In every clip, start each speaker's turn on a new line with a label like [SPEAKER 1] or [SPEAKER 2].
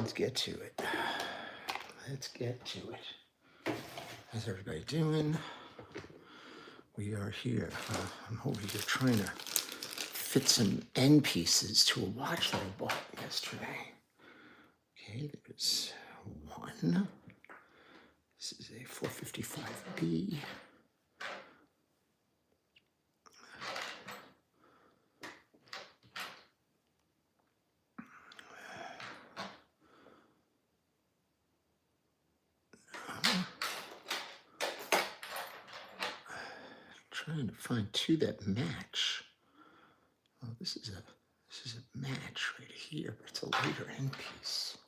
[SPEAKER 1] Let's get to it. Let's get to it. How's everybody doing? We are here. I'm over here trying to fit some end pieces to a watch that I bought yesterday. Okay, there's one. This is a 455B. Trying to find two that match. Oh, this is a match right here, but it's a later end piece.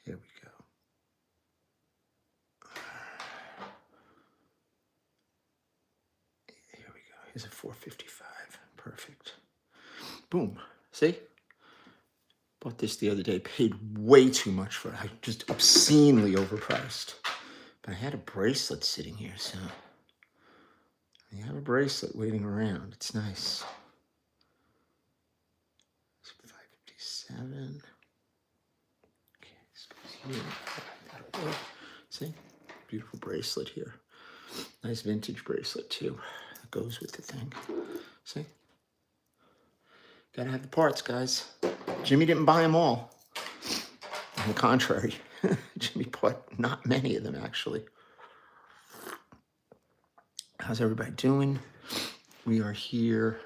[SPEAKER 1] Here we go. Here we go. Here's a 455. Perfect. Boom. See? Bought this the other day. Paid way too much for it. Just obscenely overpriced. But I had a bracelet sitting here, so I have a bracelet waiting around. It's nice. It's 557. Okay, this goes here. That'll work. See? Beautiful bracelet here. Nice vintage bracelet, too. That goes with the thing. See? Gotta have the parts, guys. Jimmy didn't buy them all. On the contrary, Jimmy bought not many of them, actually. How's everybody doing? We are here.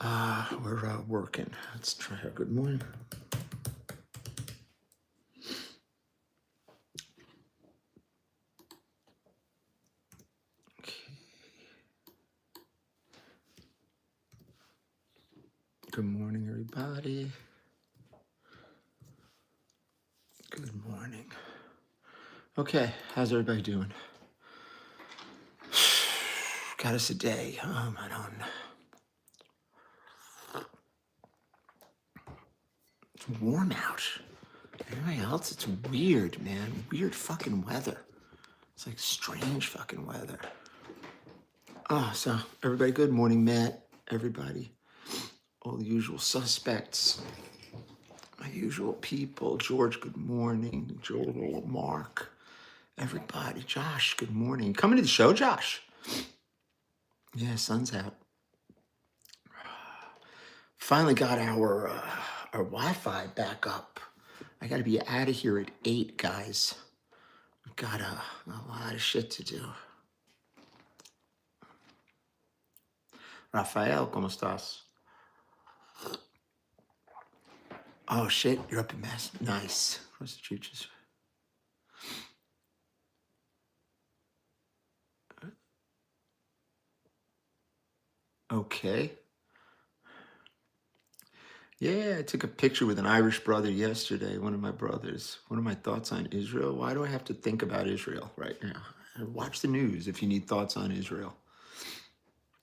[SPEAKER 1] We're working. Let's try our good morning. Okay. Good morning, everybody. Good morning. Okay, how's everybody doing? Got us a day. I don't. It's warm out. Everybody else, it's weird, man. Weird fucking weather. It's like strange fucking weather. So everybody, good morning, Matt. Everybody, all the usual suspects, my usual people. George, good morning. Joel, Mark, everybody. Josh, good morning. Coming to the show, Josh. Yeah, sun's out. Finally got our Wi-Fi back up. I got to be out of here at 8, guys. We've got a lot of shit to do. Rafael, ¿cómo estás? Oh, shit, you're up in Mass. Nice. Massachusetts. Okay. Yeah, I took a picture with an Irish brother yesterday, one of my brothers. What are my thoughts on Israel? Why do I have to think about Israel right now? Watch the news if you need thoughts on Israel.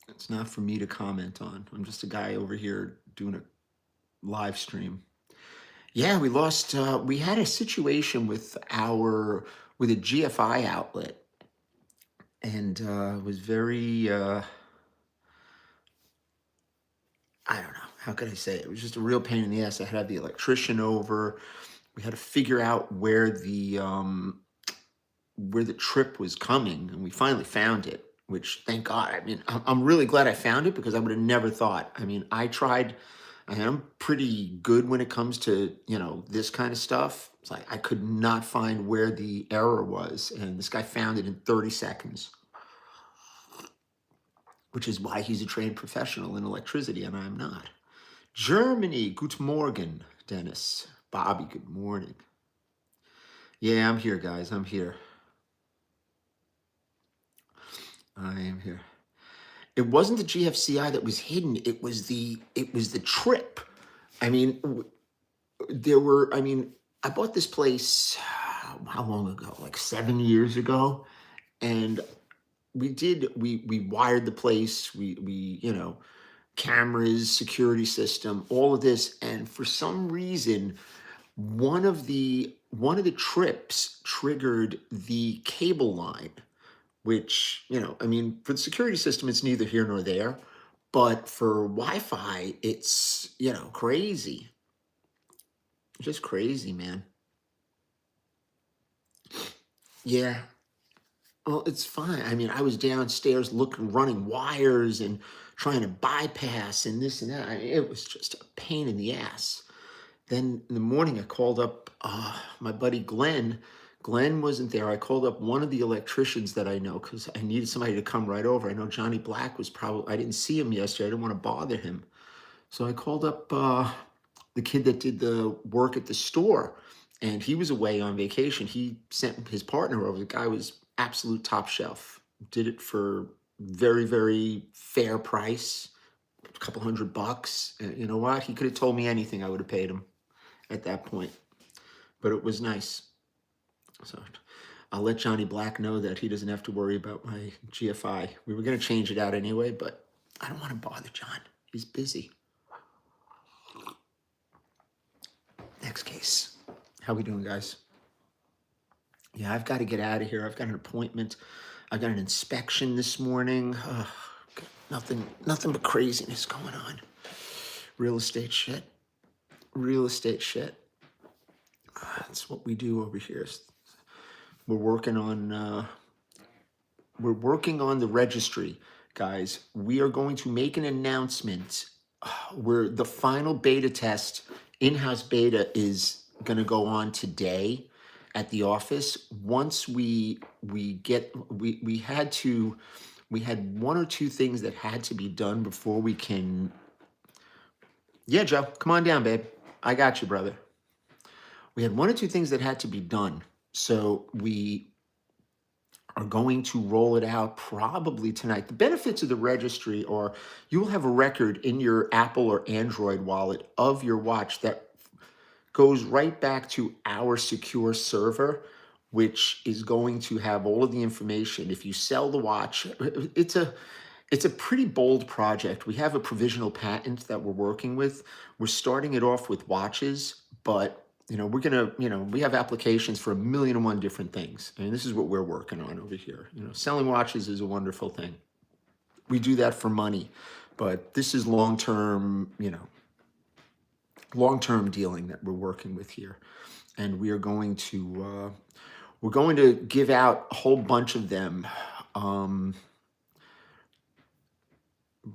[SPEAKER 1] It's not for me to comment on. I'm just a guy over here doing a live stream. Yeah, we lost, we had a situation with a GFI outlet, and it was very, I don't know, how could I say it? It was just a real pain in the ass. I had to have the electrician over. We had to figure out where the trip was coming, and we finally found it, which, thank God. I mean, I'm really glad I found it, because I would have never thought. I mean, I'm pretty good when it comes to, this kind of stuff. It's like I could not find where the error was, and this guy found it in 30 seconds, which is why he's a trained professional in electricity and I'm not. Germany, guten Morgen, Dennis. Bobby, good morning. Yeah, I'm here, guys. I'm here. I am here. It wasn't the GFCI that was hidden. It was the trip. I mean, I bought this place, how long ago? Like 7 years ago. And we wired the place. We cameras, security system, all of this. And for some reason, one of the trips triggered the cable line, which, for the security system, it's neither here nor there. But for Wi-Fi, it's, crazy. Just crazy, man. Yeah. Well, it's fine. I mean, I was downstairs looking, running wires and trying to bypass and this and that. It was just a pain in the ass. Then in the morning, I called up my buddy Glenn. Glenn wasn't there. I called up one of the electricians that I know because I needed somebody to come right over. I know Johnny Black was probably, I didn't see him yesterday. I didn't want to bother him. So I called up the kid that did the work at the store, and he was away on vacation. He sent his partner over. The guy was absolute top shelf. Did it for very, very fair price, a couple $100. And you know what? He could have told me anything. I would have paid him at that point. But it was nice. So I'll let Johnny Black know that he doesn't have to worry about my GFI. We were going to change it out anyway, but I don't want to bother John. He's busy. Next case. How we doing, guys? Yeah, I've got to get out of here. I've got an appointment. I got an inspection this morning. Nothing but craziness going on. Real estate shit. Real estate shit. That's what we do over here. We're working on the registry, guys. We are going to make an announcement where the final beta test, in-house beta, is going to go on today at the office. Once we had one or two things that had to be done before we can. Yeah, Joe, come on down, babe. I got you, brother. We had one or two things that had to be done. So we are going to roll it out probably tonight. The benefits of the registry are you will have a record in your Apple or Android wallet of your watch that goes right back to our secure server, which is going to have all of the information. If you sell the watch, it's a pretty bold project. We have a provisional patent that we're working with. We're starting it off with watches, but we're gonna, we have applications for 1,000,001 different things. And this is what we're working on over here. Selling watches is a wonderful thing. We do that for money, but this is long-term dealing that we're working with here. And we are going to, give out a whole bunch of them.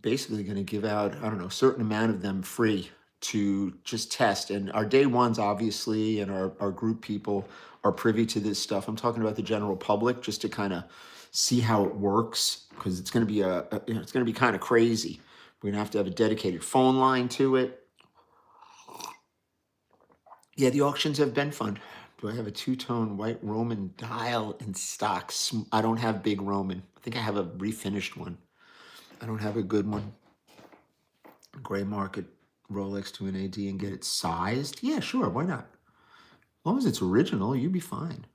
[SPEAKER 1] Basically going to give out, I don't know, a certain amount of them free to just test. And our day ones, obviously, and our group people are privy to this stuff. I'm talking about the general public, just to kind of see how it works, because it's going to be it's going to be kind of crazy. We're going to have a dedicated phone line to it. Yeah, the auctions have been fun. Do I have a two-tone white Roman dial in stock? I don't have big Roman. I think I have a refinished one. I don't have a good one. Gray market Rolex to an AD and get it sized? Yeah, sure. Why not? As long as it's original, you'd be fine.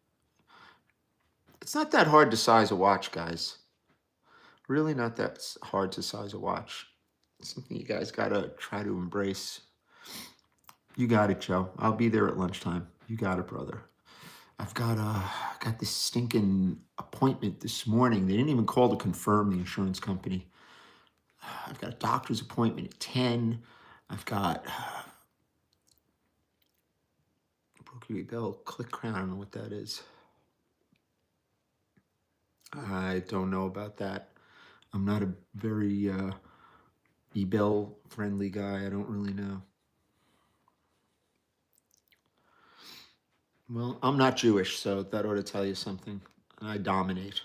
[SPEAKER 1] It's not that hard to size a watch, guys. Really not that hard to size a watch. It's something you guys got to try to embrace. You got it, Joe. I'll be there at lunchtime. You got it, brother. I've got this stinking appointment this morning. They didn't even call to confirm, the insurance company. I've got a doctor's appointment at 10. I've got Brooklyn Bell Click Crown. I don't know what that is. I don't know about that. I'm not a very eBell friendly guy. I don't really know. Well, I'm not Jewish, so that ought to tell you something. I dominate.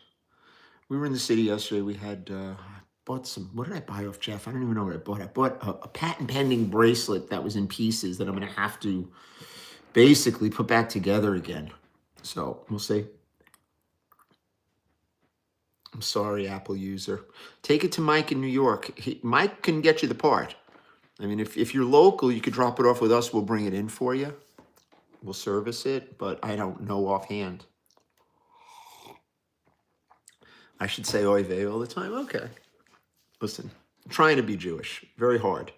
[SPEAKER 1] We were in the city yesterday. We had bought some. What did I buy off Jeff? I don't even know what I bought. I bought a patent pending bracelet that was in pieces that I'm going to have to basically put back together again. So we'll see. I'm sorry, Apple user. Take it to Mike in New York. Mike can get you the part. I mean, if you're local, you could drop it off with us. We'll bring it in for you. We'll service it, but I don't know offhand. I should say oy vey all the time. Okay. Listen, I'm trying to be Jewish. Very hard.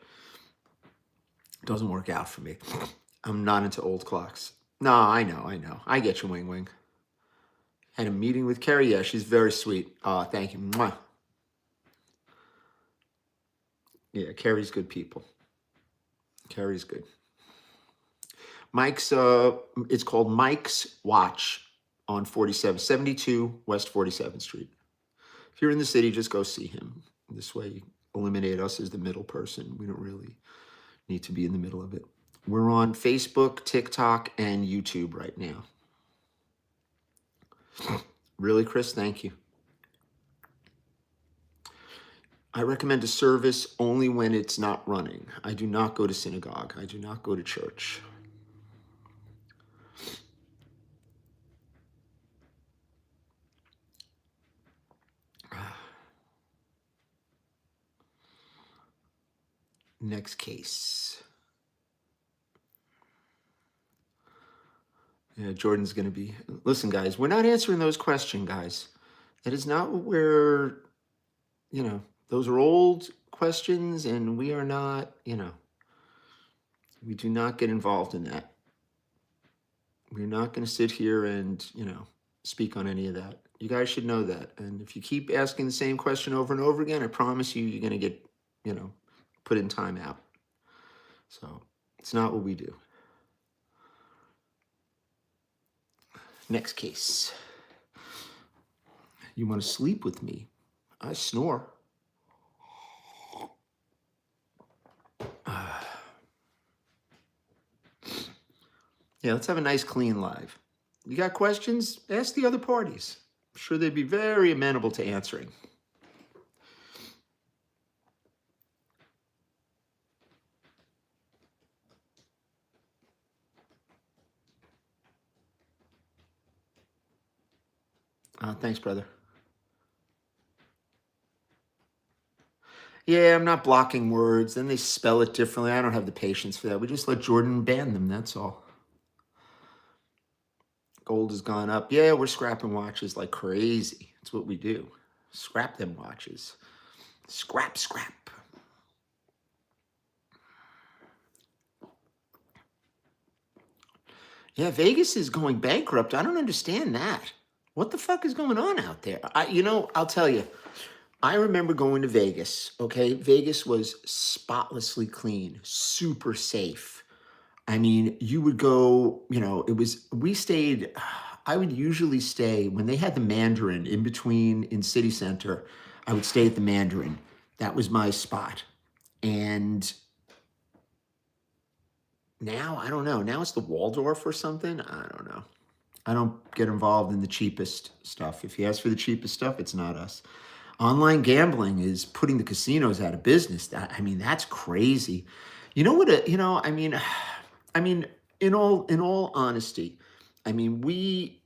[SPEAKER 1] Doesn't work out for me. I'm not into old clocks. No, I know. I get you, Wing Wing. Had a meeting with Carrie. Yeah, she's very sweet. Thank you. Mwah. Yeah, Carrie's good people. Carrie's good. Mike's, it's called Mike's Watch on 72 West 47th Street. If you're in the city, just go see him. This way, eliminate us as the middle person. We don't really need to be in the middle of it. We're on Facebook, TikTok, and YouTube right now. Really, Chris? Thank you. I recommend a service only when it's not running. I do not go to synagogue. I do not go to church. Next case. Yeah, Jordan's going to be... Listen, guys, we're not answering those questions, guys. That is not what we're... those are old questions, and we are not, we do not get involved in that. We're not going to sit here and, speak on any of that. You guys should know that. And if you keep asking the same question over and over again, I promise you, you're going to get, put in timeout. So it's not what we do. Next case. You want to sleep with me? I snore. Yeah, let's have a nice, clean live. You got questions? Ask the other parties. I'm sure they'd be very amenable to answering. Thanks, brother. Yeah, I'm not blocking words. Then they spell it differently. I don't have the patience for that. We just let Jordan ban them, that's all. Gold has gone up. Yeah, we're scrapping watches like crazy. That's what we do. Scrap them watches. Scrap. Yeah, Vegas is going bankrupt. I don't understand that. What the fuck is going on out there? I'll tell you. I remember going to Vegas, okay? Vegas was spotlessly clean, super safe. I mean, you would go, I would usually stay, when they had the Mandarin in between in City Center, I would stay at the Mandarin. That was my spot. And now, I don't know. Now it's the Waldorf or something. I don't know. I don't get involved in the cheapest stuff. If you ask for the cheapest stuff, it's not us. Online gambling is putting the casinos out of business. That's crazy. You know what? In all honesty, we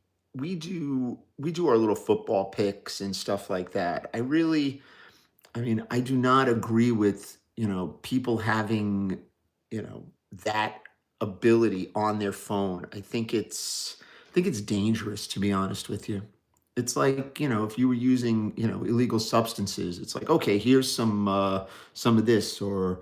[SPEAKER 1] do our little football picks and stuff like that. I do not agree with people having that ability on their phone. I think it's dangerous, to be honest with you. It's like, if you were using, illegal substances, it's like, okay, here's some of this, or,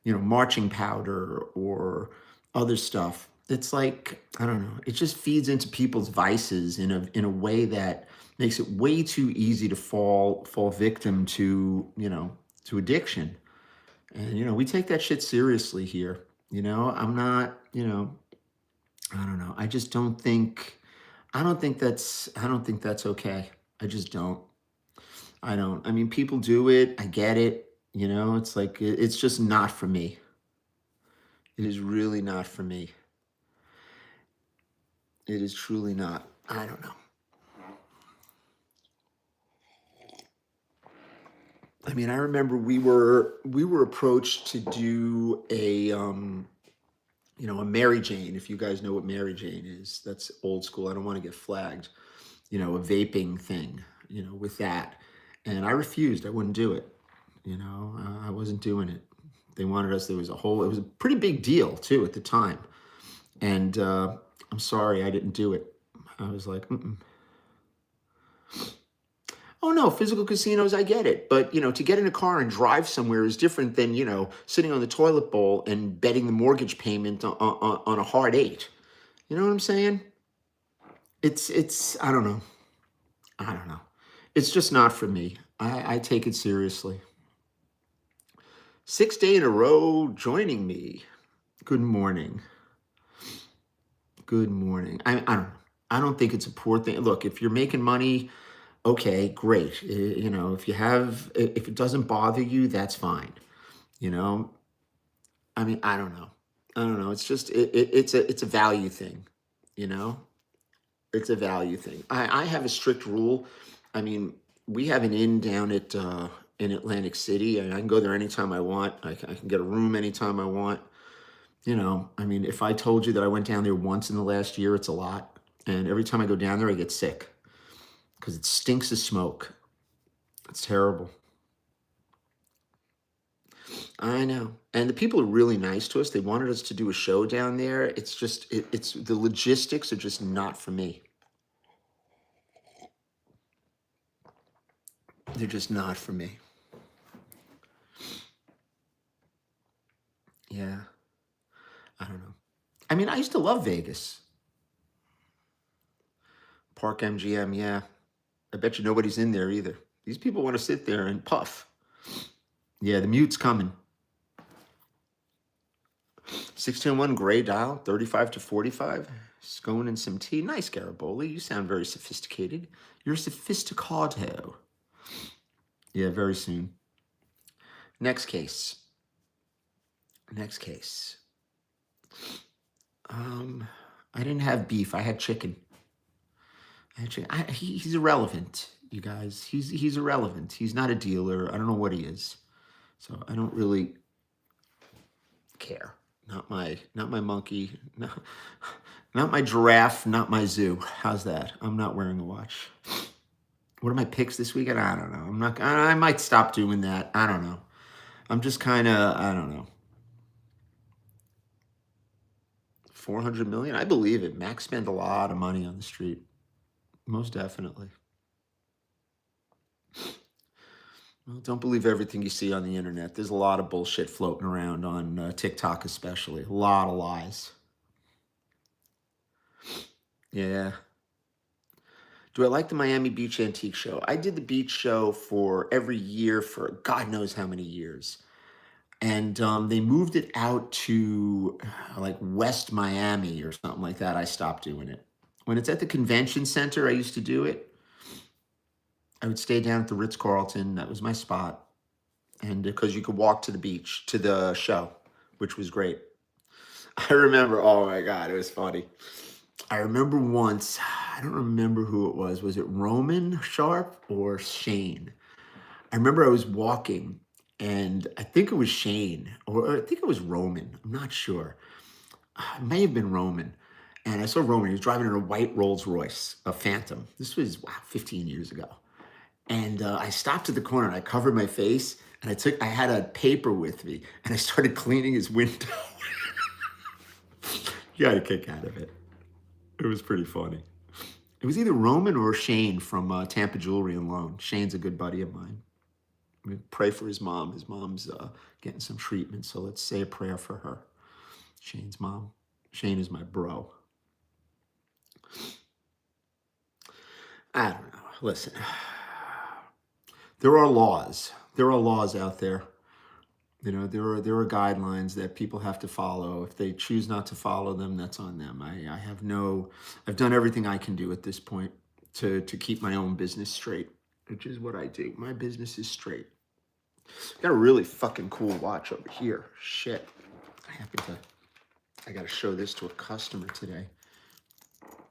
[SPEAKER 1] marching powder or other stuff. It's like, I don't know. It just feeds into people's vices in a way that makes it way too easy to fall victim to, to addiction. And, we take that shit seriously here. I'm not, I don't know. I don't think that's okay. I just don't. I don't. People do it. I get it. It's like, it's just not for me. It is really not for me. It is truly not. I don't know. I remember we were approached to do a Mary Jane. If you guys know what Mary Jane is, that's old school. I don't want to get flagged. A vaping thing, with that. And I refused. I wouldn't do it. I wasn't doing it. They wanted us. It was a pretty big deal too at the time. And I'm sorry, I didn't do it. I was like, Oh no, physical casinos, I get it. But, to get in a car and drive somewhere is different than, sitting on the toilet bowl and betting the mortgage payment on a hard 8. You know what I'm saying? It's, I don't know. It's just not for me. I take it seriously. 6th day in a row joining me. Good morning. Good morning. I don't know. I don't think it's a poor thing. Look, if you're making money, okay, great. If you have, if it doesn't bother you, that's fine. You know, I mean, I don't know. I don't know. It's just it's a value thing. You know, it's a value thing. I have a strict rule. I mean, we have an inn down at in Atlantic City, and I can go there anytime I want. I can get a room anytime I want. I mean, if I told you that I went down there once in the last year, it's a lot. And every time I go down there, I get sick because it stinks of smoke. It's terrible. I know. And the people are really nice to us. They wanted us to do a show down there. It's just, it's the logistics are just not for me. They're just not for me. Yeah. I don't know. I mean, I used to love Vegas. Park MGM, yeah. I bet you nobody's in there either. These people want to sit there and puff. Yeah, the mute's coming. 1601 gray dial, 35 to 45. Scone and some tea. Nice, Garibaldi. You sound very sophisticated. You're sophisticado. Yeah, very soon. Next case. Next case. I didn't have beef. I had chicken. He's irrelevant, you guys. He's irrelevant. He's not a dealer. I don't know what he is. So I don't really care. Not my monkey. No, not my giraffe. Not my zoo. How's that? I'm not wearing a watch. What are my picks this weekend? I don't know. I'm not. I might stop doing that. I don't know. I'm just kind of. I don't know. 400 million. I believe it. Max spent a lot of money on the street. Most definitely. Well, don't believe everything you see on the internet. There's a lot of bullshit floating around on TikTok, especially. A lot of lies. Yeah. Do I like the Miami Beach Antique Show? I did the beach show for every year for God knows how many years. And they moved it out to like West Miami or something like that. I stopped doing it. When it's at the convention center, I used to do it. I would stay down at the Ritz-Carlton. That was my spot. And because you could walk to the beach, to the show, which was great. I remember, oh my God, it was funny. I remember once, I don't remember who it was. Was it Roman Sharp or Shane? I remember I was walking and I think it was Shane or I think it was Roman. I'm not sure. It may have been Roman. And I saw Roman. He was driving in a white Rolls Royce, a Phantom. This was, wow, 15 years ago. And I stopped at the corner and I covered my face and I had a paper with me and I started cleaning his window. You got a kick out of it. It was pretty funny. It was either Roman or Shane from Tampa Jewelry and Loan. Shane's a good buddy of mine. We pray for his mom. His mom's getting some treatment, so let's say a prayer for her. Shane's mom. Shane is my bro. I don't know. Listen, there are laws. There are laws out there. There are guidelines that people have to follow. If they choose not to follow them, that's on them. I've done everything I can do at this point to keep my own business straight, which is what I do. My business is straight. Got a really fucking cool watch over here. Shit. I got to show this to a customer today.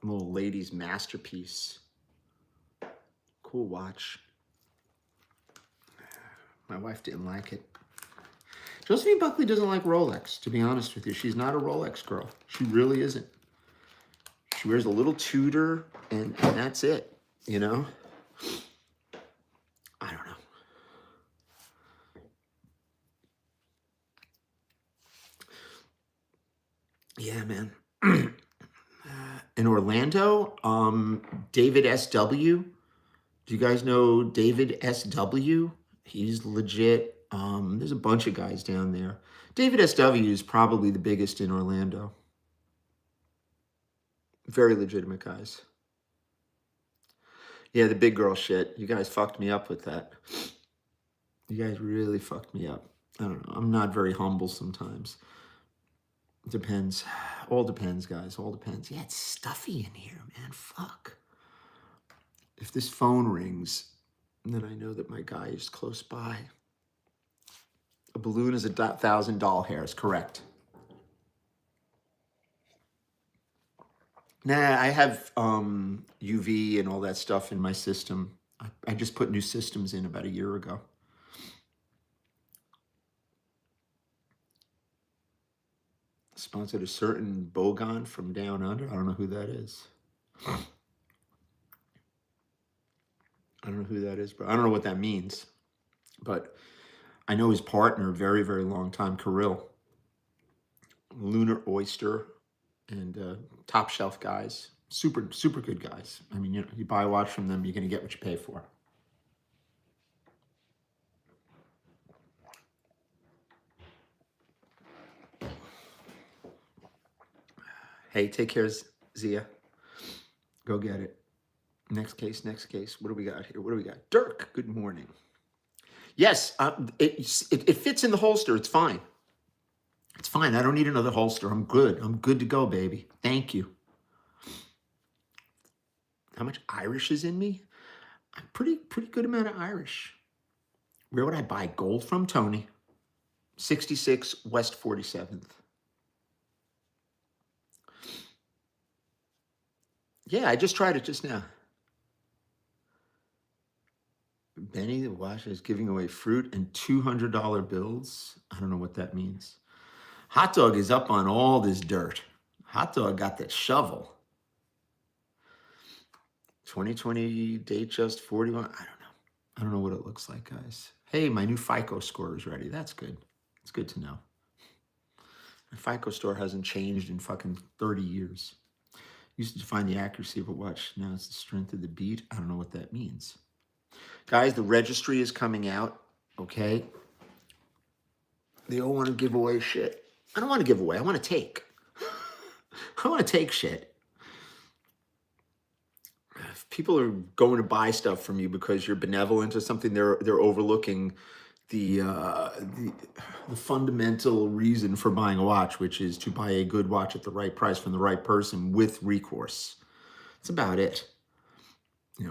[SPEAKER 1] A little lady's masterpiece. Cool watch. My wife didn't like it. Josephine Buckley doesn't like Rolex, to be honest with you. She's not a Rolex girl. She really isn't. She wears a little Tudor, and that's it, I don't know. Yeah, man. In Orlando, David S.W. Do you guys know David S.W.? He's legit. There's a bunch of guys down there. David S.W. is probably the biggest in Orlando. Very legitimate guys. Yeah, the big girl shit. You guys fucked me up with that. You guys really fucked me up. I don't know. I'm not very humble sometimes. Depends. All depends, guys. All depends. Yeah, it's stuffy in here, man. Fuck. If this phone rings, then I know that my guy is close by. A balloon is 1,000 doll hairs, correct. Nah, I have UV and all that stuff in my system. I just put new systems in about a year ago. Sponsored a certain Bogon from down under. I don't know who that is. I don't know who that is, but I don't know what that means. But I know his partner, very, very long time, Kirill. Lunar Oyster and top shelf guys. Super, super good guys. I mean, you buy a watch from them, you're going to get what you pay for. Hey, take care, Zia. Go get it. Next case, next case. What do we got here? What do we got? Dirk, good morning. Yes, it fits in the holster. It's fine. It's fine. I don't need another holster. I'm good. I'm good to go, baby. Thank you. How much Irish is in me? I'm pretty good amount of Irish. Where would I buy gold from, Tony? 66 West 47th. Yeah, I just tried it just now. Benny the Watcher is giving away fruit and $200 bills. I don't know what that means. Hot Dog is up on all this dirt. Hot Dog got that shovel. 2020 date just 41. I don't know. I don't know what it looks like, guys. Hey, my new FICO score is ready. That's good. It's good to know. My FICO score hasn't changed in fucking 30 years. Used to define the accuracy of a watch. Now it's the strength of the beat. I don't know what that means. Guys, the registry is coming out, okay? They all want to give away shit. I don't want to give away. I want to take. I want to take shit. If people are going to buy stuff from you because you're benevolent or something, they're overlooking the fundamental reason for buying a watch, which is to buy a good watch at the right price from the right person with recourse. That's about it.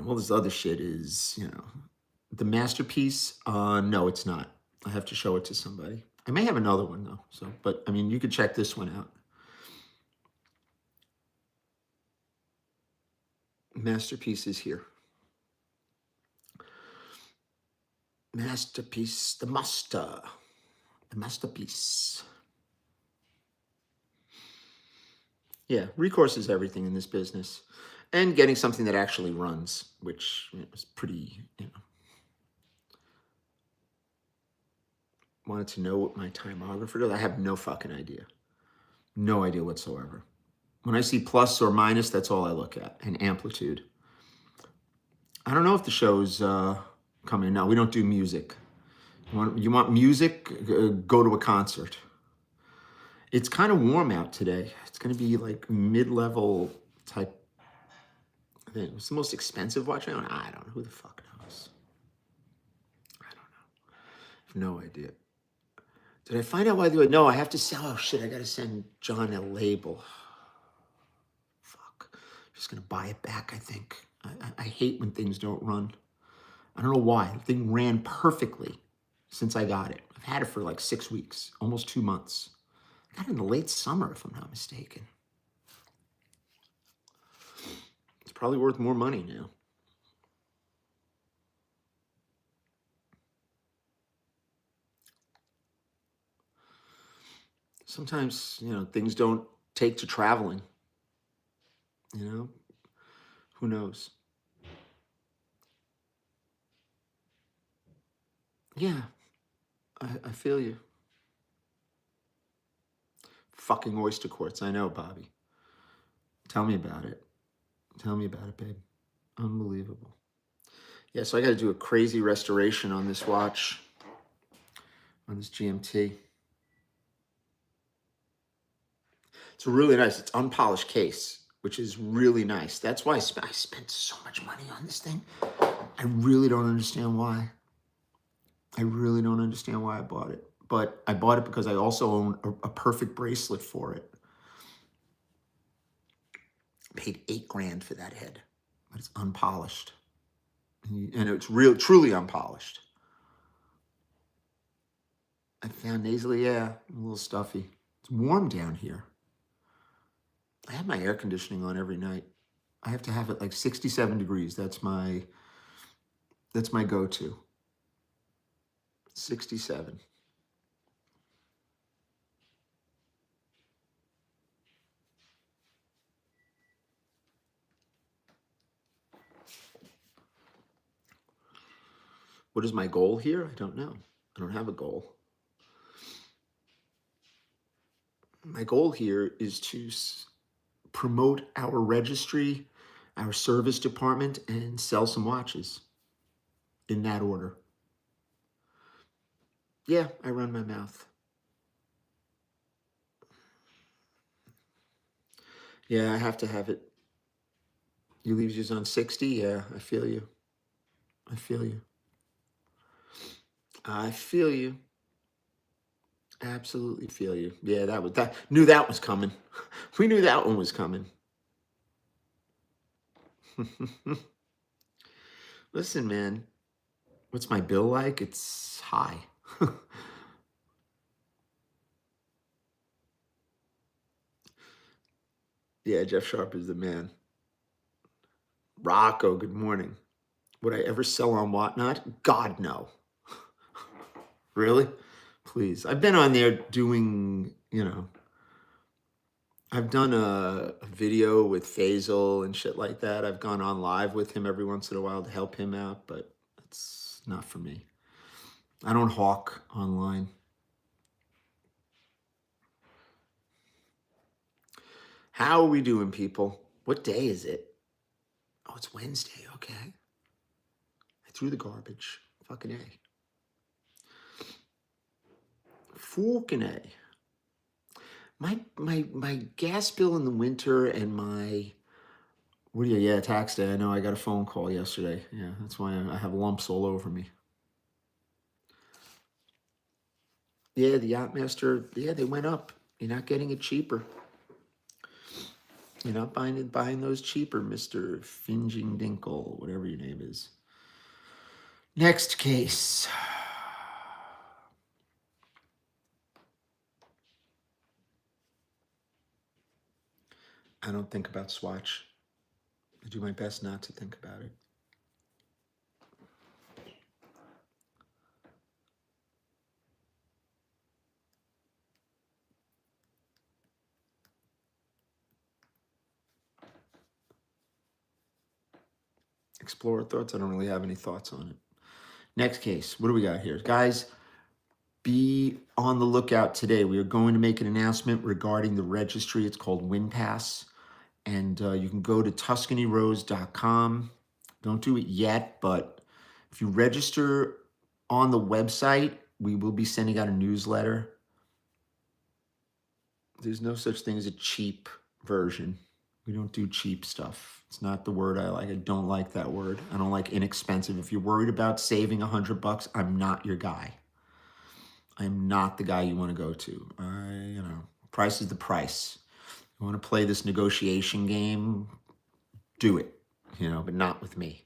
[SPEAKER 1] All this other shit is, the masterpiece. No, it's not. I have to show it to somebody. I may have another one though. But I mean, you could check this one out. Masterpiece is here. Masterpiece, the masterpiece. Yeah, recourse is everything in this business. And getting something that actually runs, which is pretty, Wanted to know what my timographer does. I have no fucking idea. No idea whatsoever. When I see plus or minus, that's all I look at, and amplitude. I don't know if the show's coming. No, we don't do music. You want music? Go to a concert. It's kind of warm out today. It's going to be like mid-level type thing. What's the most expensive watch I own? I don't know. Who the fuck knows? I don't know. I have no idea. Did I find out why they would? No, I have to sell. Oh shit, I got to send John a label. Fuck. I'm just going to buy it back, I think. I hate when things don't run. I don't know why. The thing ran perfectly since I got it. I've had it for like 6 weeks, almost 2 months. I got it in the late summer, if I'm not mistaken. It's probably worth more money now. Sometimes, things don't take to traveling. Who knows? Yeah, I feel you. Fucking oyster quartz. I know, Bobby. Tell me about it. Tell me about it, babe. Unbelievable. Yeah, so I got to do a crazy restoration on this watch, on this GMT. It's really nice. It's unpolished case, which is really nice. That's why I spent so much money on this thing. I really don't understand why. I really don't understand why I bought it. But I bought it because I also own a perfect bracelet for it. Paid 8 grand for that head, but it's unpolished. And it's real, truly unpolished. I found nasally, yeah, a little stuffy. It's warm down here. I have my air conditioning on every night. I have to have it like 67 degrees. That's my go-to. 67. What is my goal here? I don't know. I don't have a goal. My goal here is to promote our registry, our service department, and sell some watches in that order. Yeah, I run my mouth. Yeah, I have to have it. You leaves yours on 60? Yeah, I feel you. I feel you. I feel you. Absolutely feel you. Yeah, that knew that was coming. We knew that one was coming. Listen, man, what's my bill like? It's high. Yeah, Jeff Sharp is the man. Rocco, good morning. Would I ever sell on Whatnot? God, no. Really? Please. I've been on there doing, I've done a video with Faisal and shit like that. I've gone on live with him every once in a while to help him out, but it's not for me. I don't hawk online. How are we doing, people? What day is it? Oh, it's Wednesday. Okay. I threw the garbage. Fucking A. Fucking A. My gas bill in the winter and my tax day. I know I got a phone call yesterday. Yeah, that's why I have lumps all over me. Yeah, the Yachtmaster, yeah, they went up. You're not getting it cheaper. You're not buying those cheaper, Mr. Finging Dinkle, whatever your name is. Next case. I don't think about Swatch. I do my best not to think about it. Explorer thoughts? I don't really have any thoughts on it. Next case. What do we got here? Guys, be on the lookout today. We are going to make an announcement regarding the registry. It's called WinPass. And you can go to TuscanyRose.com. Don't do it yet, but if you register on the website, we will be sending out a newsletter. There's no such thing as a cheap version. We don't do cheap stuff. It's not the word I like. I don't like that word. I don't like inexpensive. If you're worried about saving $100, I'm not your guy. I'm not the guy you want to go to. Price is the price. You want to play this negotiation game, do it, but not with me.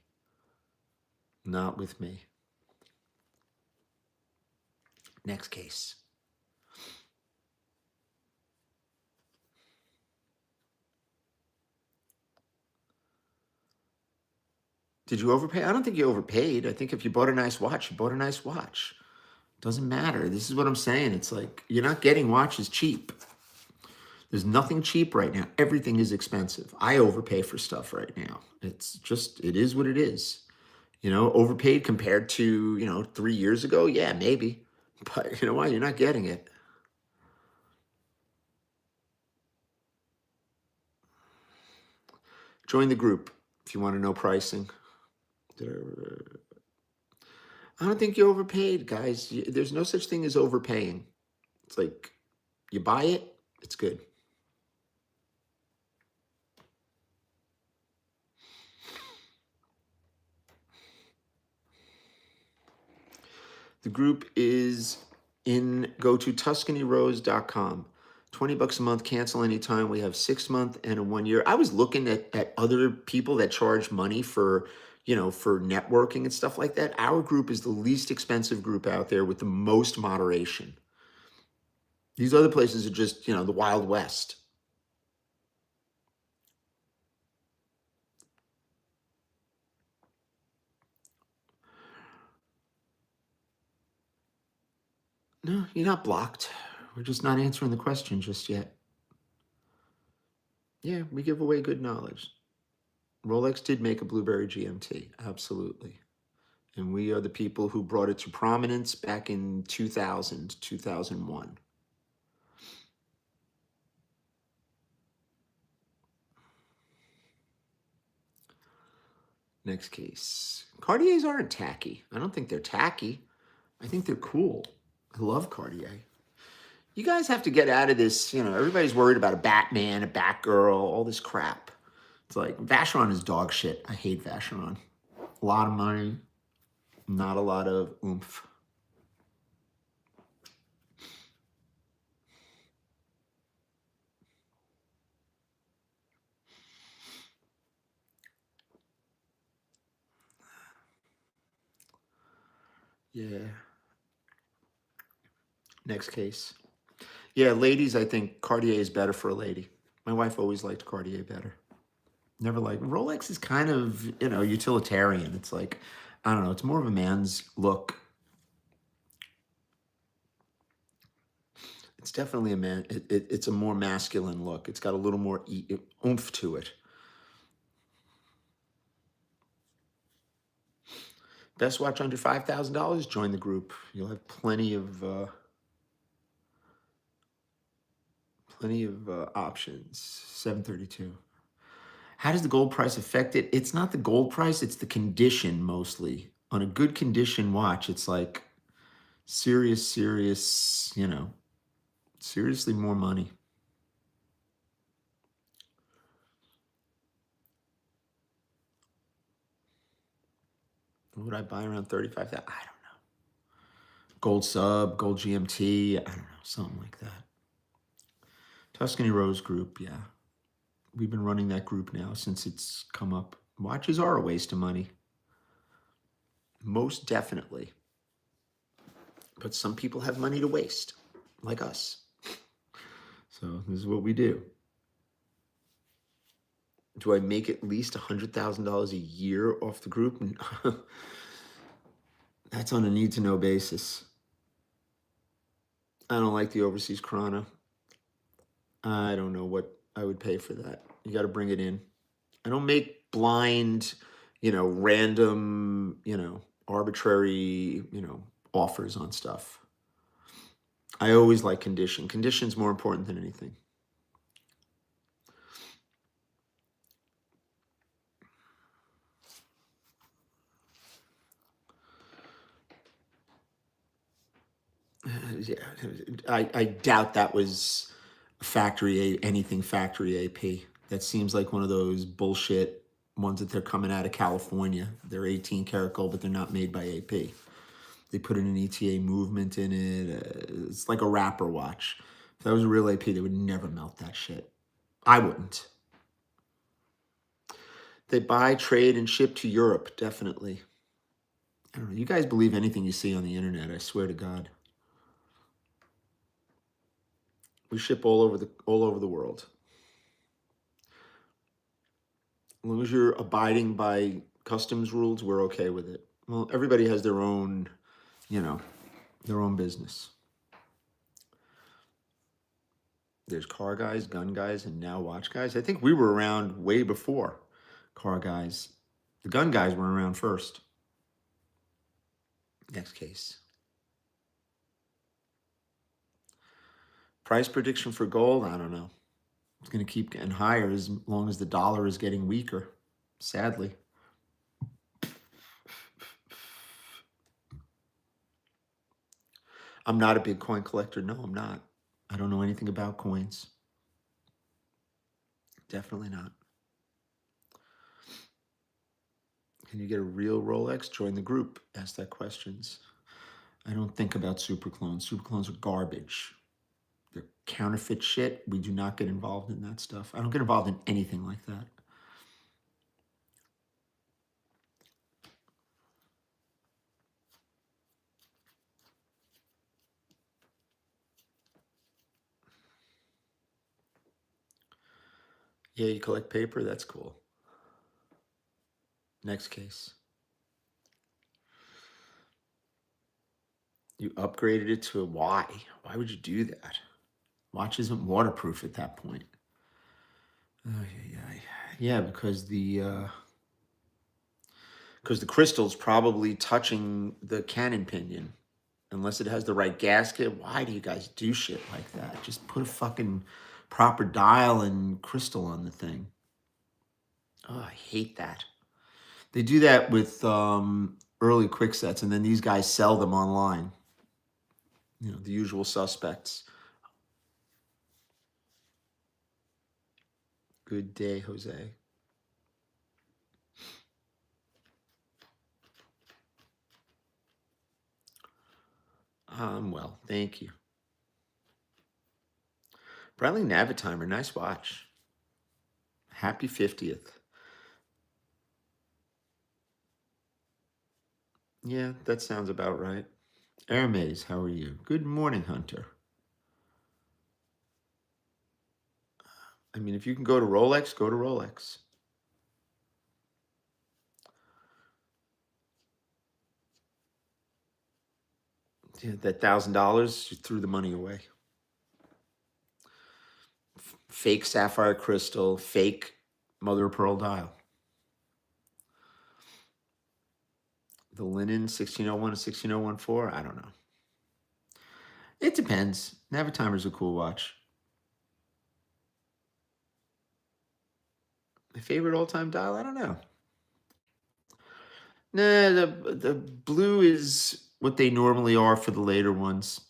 [SPEAKER 1] Not with me. Next case. Did you overpay? I don't think you overpaid. I think if you bought a nice watch, you bought a nice watch. Doesn't matter. This is what I'm saying. It's like you're not getting watches cheap. There's nothing cheap right now. Everything is expensive. I overpay for stuff right now. It is what it is. Overpaid compared to, 3 years ago. Yeah, maybe. But you know what? You're not getting it. Join the group if you want to know pricing. I don't think you overpaid, guys. There's no such thing as overpaying. It's like you buy it, it's good. The group is go to TuscanyRose.com. $20 a month, cancel anytime. We have 6 month and a 1 year. I was looking at other people that charge money for, for networking and stuff like that. Our group is the least expensive group out there with the most moderation. These other places are just, the Wild West. No, you're not blocked. We're just not answering the question just yet. Yeah, we give away good knowledge. Rolex did make a Blueberry GMT, absolutely. And we are the people who brought it to prominence back in 2000, 2001. Next case. Cartiers aren't tacky. I don't think they're tacky. I think they're cool. I love Cartier. You guys have to get out of this, everybody's worried about a Batman, a Batgirl, all this crap. It's like, Vacheron is dog shit. I hate Vacheron. A lot of money, not a lot of oomph. Yeah. Next case. Yeah, ladies, I think Cartier is better for a lady. My wife always liked Cartier better. Never liked Rolex is kind of, utilitarian. It's like, I don't know, it's more of a man's look. It's definitely a man. It's a more masculine look. It's got a little more oomph to it. Best watch under $5,000. Join the group. You'll have plenty of options. 732. How does the gold price affect it? It's not the gold price. It's the condition mostly. On a good condition watch, it's like serious, seriously more money. What would I buy around 35,000? I don't know. Gold sub, gold GMT, I don't know, something like that. Tuscany Rose Group, yeah. We've been running that group now since it's come up. Watches are a waste of money. Most definitely. But some people have money to waste, like us. So this is what we do. Do I make at least $100,000 a year off the group? That's on a need-to-know basis. I don't like the overseas Chrono. I don't know what I would pay for that. You got to bring it in. I don't make blind, random, arbitrary, offers on stuff. I always like condition. Condition's more important than anything. Yeah, I doubt that was anything factory AP. That seems like one of those bullshit ones that they're coming out of California. They're 18 karat gold, but they're not made by AP. They put in an ETA movement in it. It's like a wrapper watch. If that was a real AP, they would never melt that shit. I wouldn't. They buy, trade, and ship to Europe, definitely. I don't know. You guys believe anything you see on the internet, I swear to God. We ship all over the world. As long as you're abiding by customs rules, we're okay with it. Well, everybody has their own, their own business. There's car guys, gun guys, and now watch guys. I think we were around way before car guys. The gun guys were around first. Next case. Price prediction for gold? I don't know. It's going to keep getting higher as long as the dollar is getting weaker, sadly. I'm not a big coin collector. No, I'm not. I don't know anything about coins. Definitely not. Can you get a real Rolex? Join the group. Ask that questions. I don't think about super clones. Super clones are garbage. The counterfeit shit, we do not get involved in that stuff. I don't get involved in anything like that. Yeah, you collect paper? That's cool. Next case. You upgraded it to a why? Why would you do that? Watch isn't waterproof at that point. Oh, yeah, because the crystal's probably touching the cannon pinion. Unless it has the right gasket, why do you guys do shit like that? Just put a fucking proper dial and crystal on the thing. Oh, I hate that. They do that with early quick sets, and then these guys sell them online. You know, the usual suspects. Good day, Jose. Well, thank you. Bradley Navitimer, nice watch. Happy 50th. Yeah, that sounds about right. Hermes, how are you? Good morning, Hunter. I mean, if you can go to Rolex, go to Rolex. Yeah, that $1,000, you threw the money away. Fake sapphire crystal, fake mother of pearl dial. The linen 1601 to 16014, I don't know. It depends. Navitimer's a cool watch. My favorite all-time dial? I don't know. Nah, the blue is what they normally are for the later ones.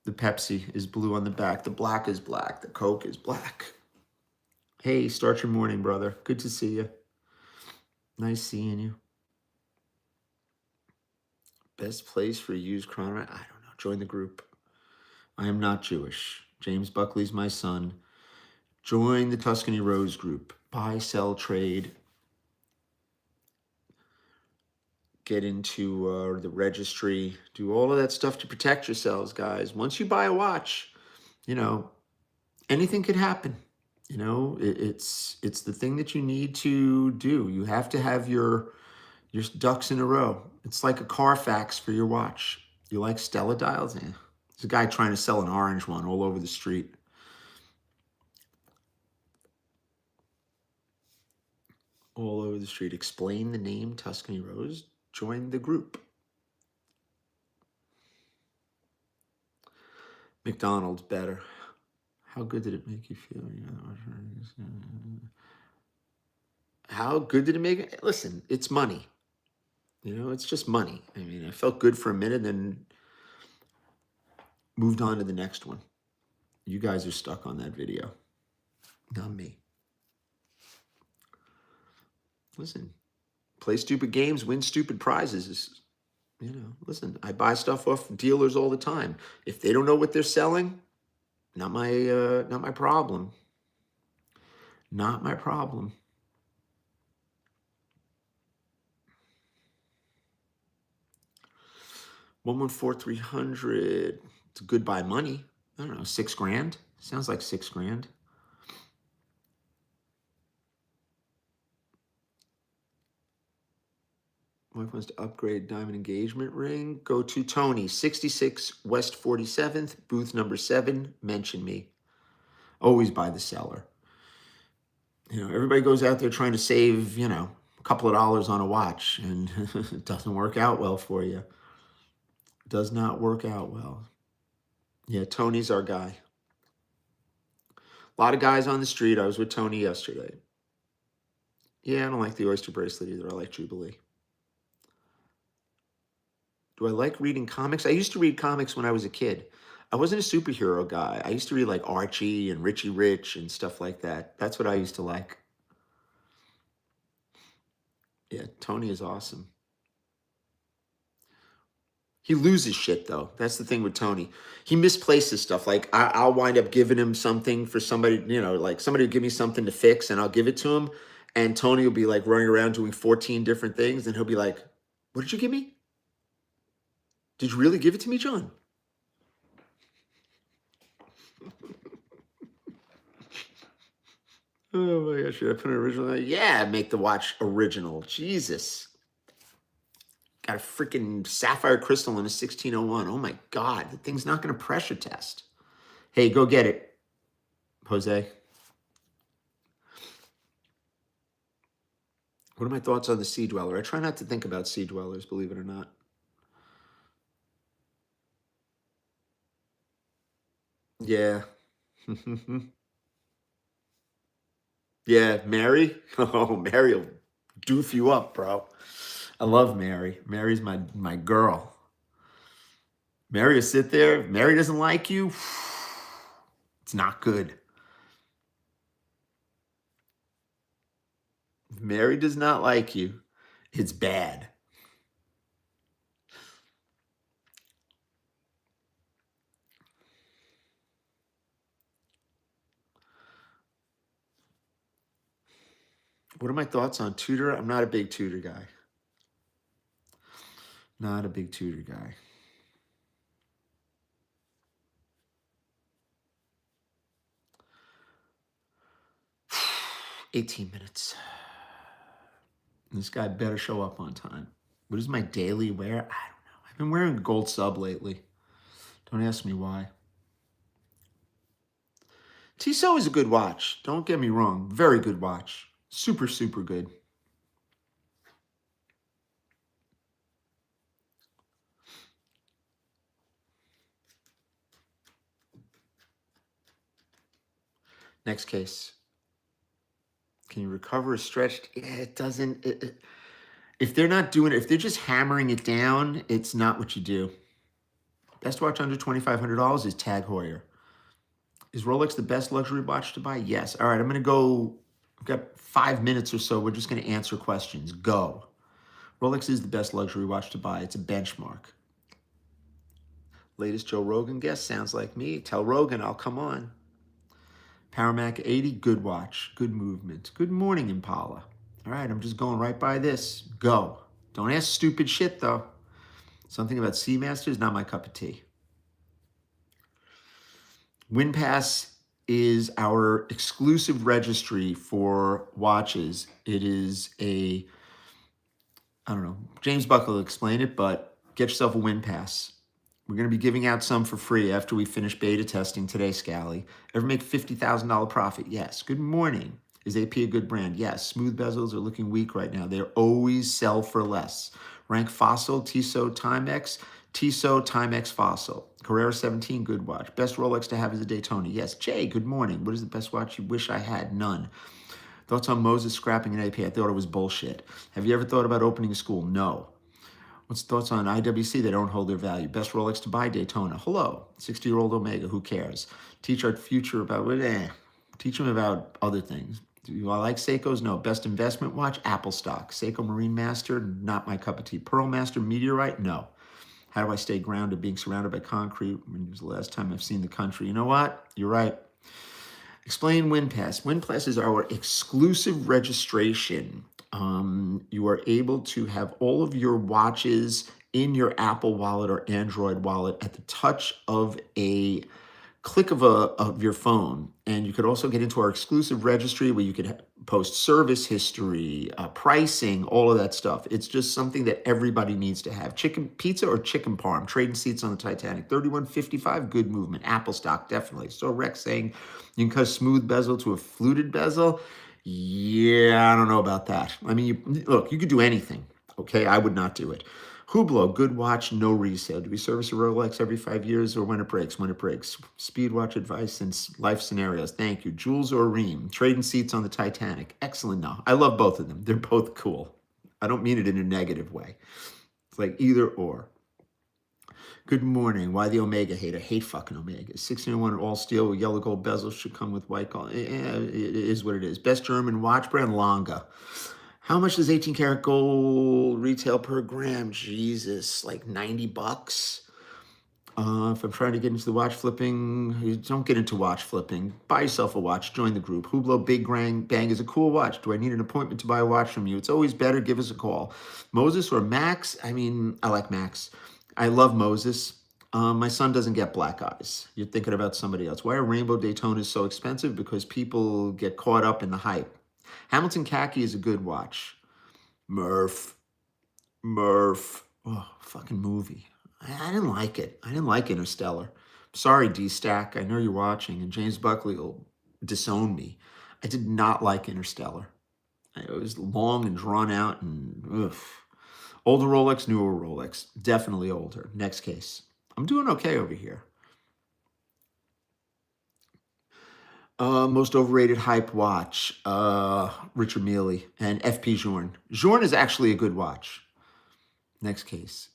[SPEAKER 1] The Pepsi is blue on the back. The black is black. The Coke is black. Hey, start your morning, brother. Good to see you. Nice seeing you. Best place for used chronometer? I don't know. Join the group. I am not Jewish. James Buckley's my son. Join the Tuscany Rose group. Buy, sell, trade. Get into the registry. Do all of that stuff to protect yourselves, guys. Once you buy a watch, you know, anything could happen. You know, it's the thing that you need to do. You have to have your ducks in a row. It's like a Carfax for your watch. You like Stella dials? Yeah. There's a guy trying to sell an orange one all over the street. All over the street. Explain the name Tuscany Rose. Join the group. McDonald's better. How good did it make you feel? How good did it make it? Listen, it's money. You know, it's just money. I mean, I felt good for a minute, then moved on to the next one. You guys are stuck on that video, not me. Listen, play stupid games, win stupid prizes. You know, listen, I buy stuff off dealers all the time. If they don't know what they're selling, not my problem. Not my problem. 114,300. It's good buy money. I don't know, 6 grand. Sounds like 6 grand. Wife wants to upgrade diamond engagement ring. Go to Tony, 66 West 47th, booth number 7. Mention me. Always buy the seller. You know, everybody goes out there trying to save, you know, a couple of dollars on a watch, and it doesn't work out well for you. Does not work out well. Yeah, Tony's our guy. A lot of guys on the street. I was with Tony yesterday. Yeah, I don't like the oyster bracelet either. I like Jubilee. Do I like reading comics? I used to read comics when I was a kid. I wasn't a superhero guy. I used to read like Archie and Richie Rich and stuff like that. That's what I used to like. Yeah, Tony is awesome. He loses shit though. That's the thing with Tony. He misplaces stuff. Like I'll wind up giving him something for somebody, like somebody will give me something to fix and I'll give it to him. And Tony will be like running around doing 14 different things. And he'll be like, what did you give me? Did you really give it to me, John? Oh my gosh, should I put an original? Yeah, make the watch original. Jesus. Got a freaking sapphire crystal in a 1601. Oh my God, the thing's not going to pressure test. Hey, go get it, Jose. What are my thoughts on the Sea Dweller? I try not to think about Sea Dwellers, believe it or not. Yeah. Yeah, Mary. Oh, Mary will doof you up, bro. I love Mary. Mary's my girl. Mary will sit there. If Mary doesn't like you, it's not good. If Mary does not like you, it's bad. What are my thoughts on Tudor? I'm not a big Tudor guy. Not a big Tudor guy. 18 minutes. This guy better show up on time. What is my daily wear? I don't know. I've been wearing a gold sub lately. Don't ask me why. Tissot is a good watch. Don't get me wrong. Very good watch. Super, super good. Next case. Can you recover a stretched? Yeah, it doesn't. If they're not doing it, if they're just hammering it down, it's not what you do. Best watch under $2,500 is Tag Heuer. Is Rolex the best luxury watch to buy? Yes. All right, I'm going to go. I've got 5 minutes or so. We're just going to answer questions. Go. Rolex is the best luxury watch to buy. It's a benchmark. Latest Joe Rogan guest sounds like me. Tell Rogan I'll come on. Paramac 80, good watch, good movement. Good morning, Impala. All right, I'm just going right by this. Go. Don't ask stupid shit, though. Something about Seamaster is not my cup of tea. WinPass is our exclusive registry for watches. It is I don't know, James Buckley will explain it, but get yourself a WinPass. We're going to be giving out some for free after we finish beta testing today, Scally. Ever make $50,000 profit? Yes. Good morning. Is AP a good brand? Yes. Smooth bezels are looking weak right now. They always sell for less. Rank Fossil, Tissot Timex, Tissot Timex Fossil. Carrera 17, good watch. Best Rolex to have is a Daytona. Yes. Jay, good morning. What is the best watch you wish I had? None. Thoughts on Moses scrapping an AP? I thought it was bullshit. Have you ever thought about opening a school? No. What's thoughts on IWC? They don't hold their value. Best Rolex to buy? Daytona. Hello. 60-year-old Omega. Who cares? Teach our future about Teach them about other things. Do I like Seiko's? No. Best investment watch? Apple stock. Seiko Marine Master? Not my cup of tea. Pearl Master Meteorite? No. How do I stay grounded being surrounded by concrete? When was the last time I've seen the country? You know what? You're right. Explain WinPass. WinPass is our exclusive registration. You are able to have all of your watches in your Apple Wallet or Android Wallet at the touch of a click of your phone. And you could also get into our exclusive registry where you could post service history, pricing, all of that stuff. It's just something that everybody needs to have. Chicken pizza or chicken parm, trading seats on the Titanic, 3155, good movement. Apple stock, definitely. So Rex saying you can cut a smooth bezel to a fluted bezel. Yeah, I don't know about that. I mean, look, you could do anything. Okay, I would not do it. Hublot, good watch, no resale. Do we service a Rolex every 5 years or when it breaks? When it breaks. Speed watch advice and life scenarios. Thank you. Jules or Ream, trading seats on the Titanic. Excellent. No, I love both of them. They're both cool. I don't mean it in a negative way. It's like either or. Good morning. Why the Omega hate? I hate fucking Omega. 1601 all steel with yellow gold bezels should come with white gold. It is what it is. Best German watch brand, Longa. How much does 18 karat gold retail per gram? Jesus, like 90 bucks. If I'm trying to get into the watch flipping, don't get into watch flipping. Buy yourself a watch. Join the group. Hublot Big Bang is a cool watch. Do I need an appointment to buy a watch from you? It's always better. Give us a call. Moses or Max? I mean, I like Max. I love Moses. My son doesn't get black eyes. You're thinking about somebody else. Why are Rainbow Daytonas so expensive? Because people get caught up in the hype. Hamilton Khaki is a good watch. Murph. Oh, fucking movie. I didn't like it. I didn't like Interstellar. Sorry, D-Stack. I know you're watching, and James Buckley will disown me. I did not like Interstellar. It was long and drawn out, and ugh. Older Rolex, newer Rolex. Definitely older. Next case. I'm doing okay over here. Most overrated hype watch. Richard Mealy and FP Journe. Journe is actually a good watch. Next case.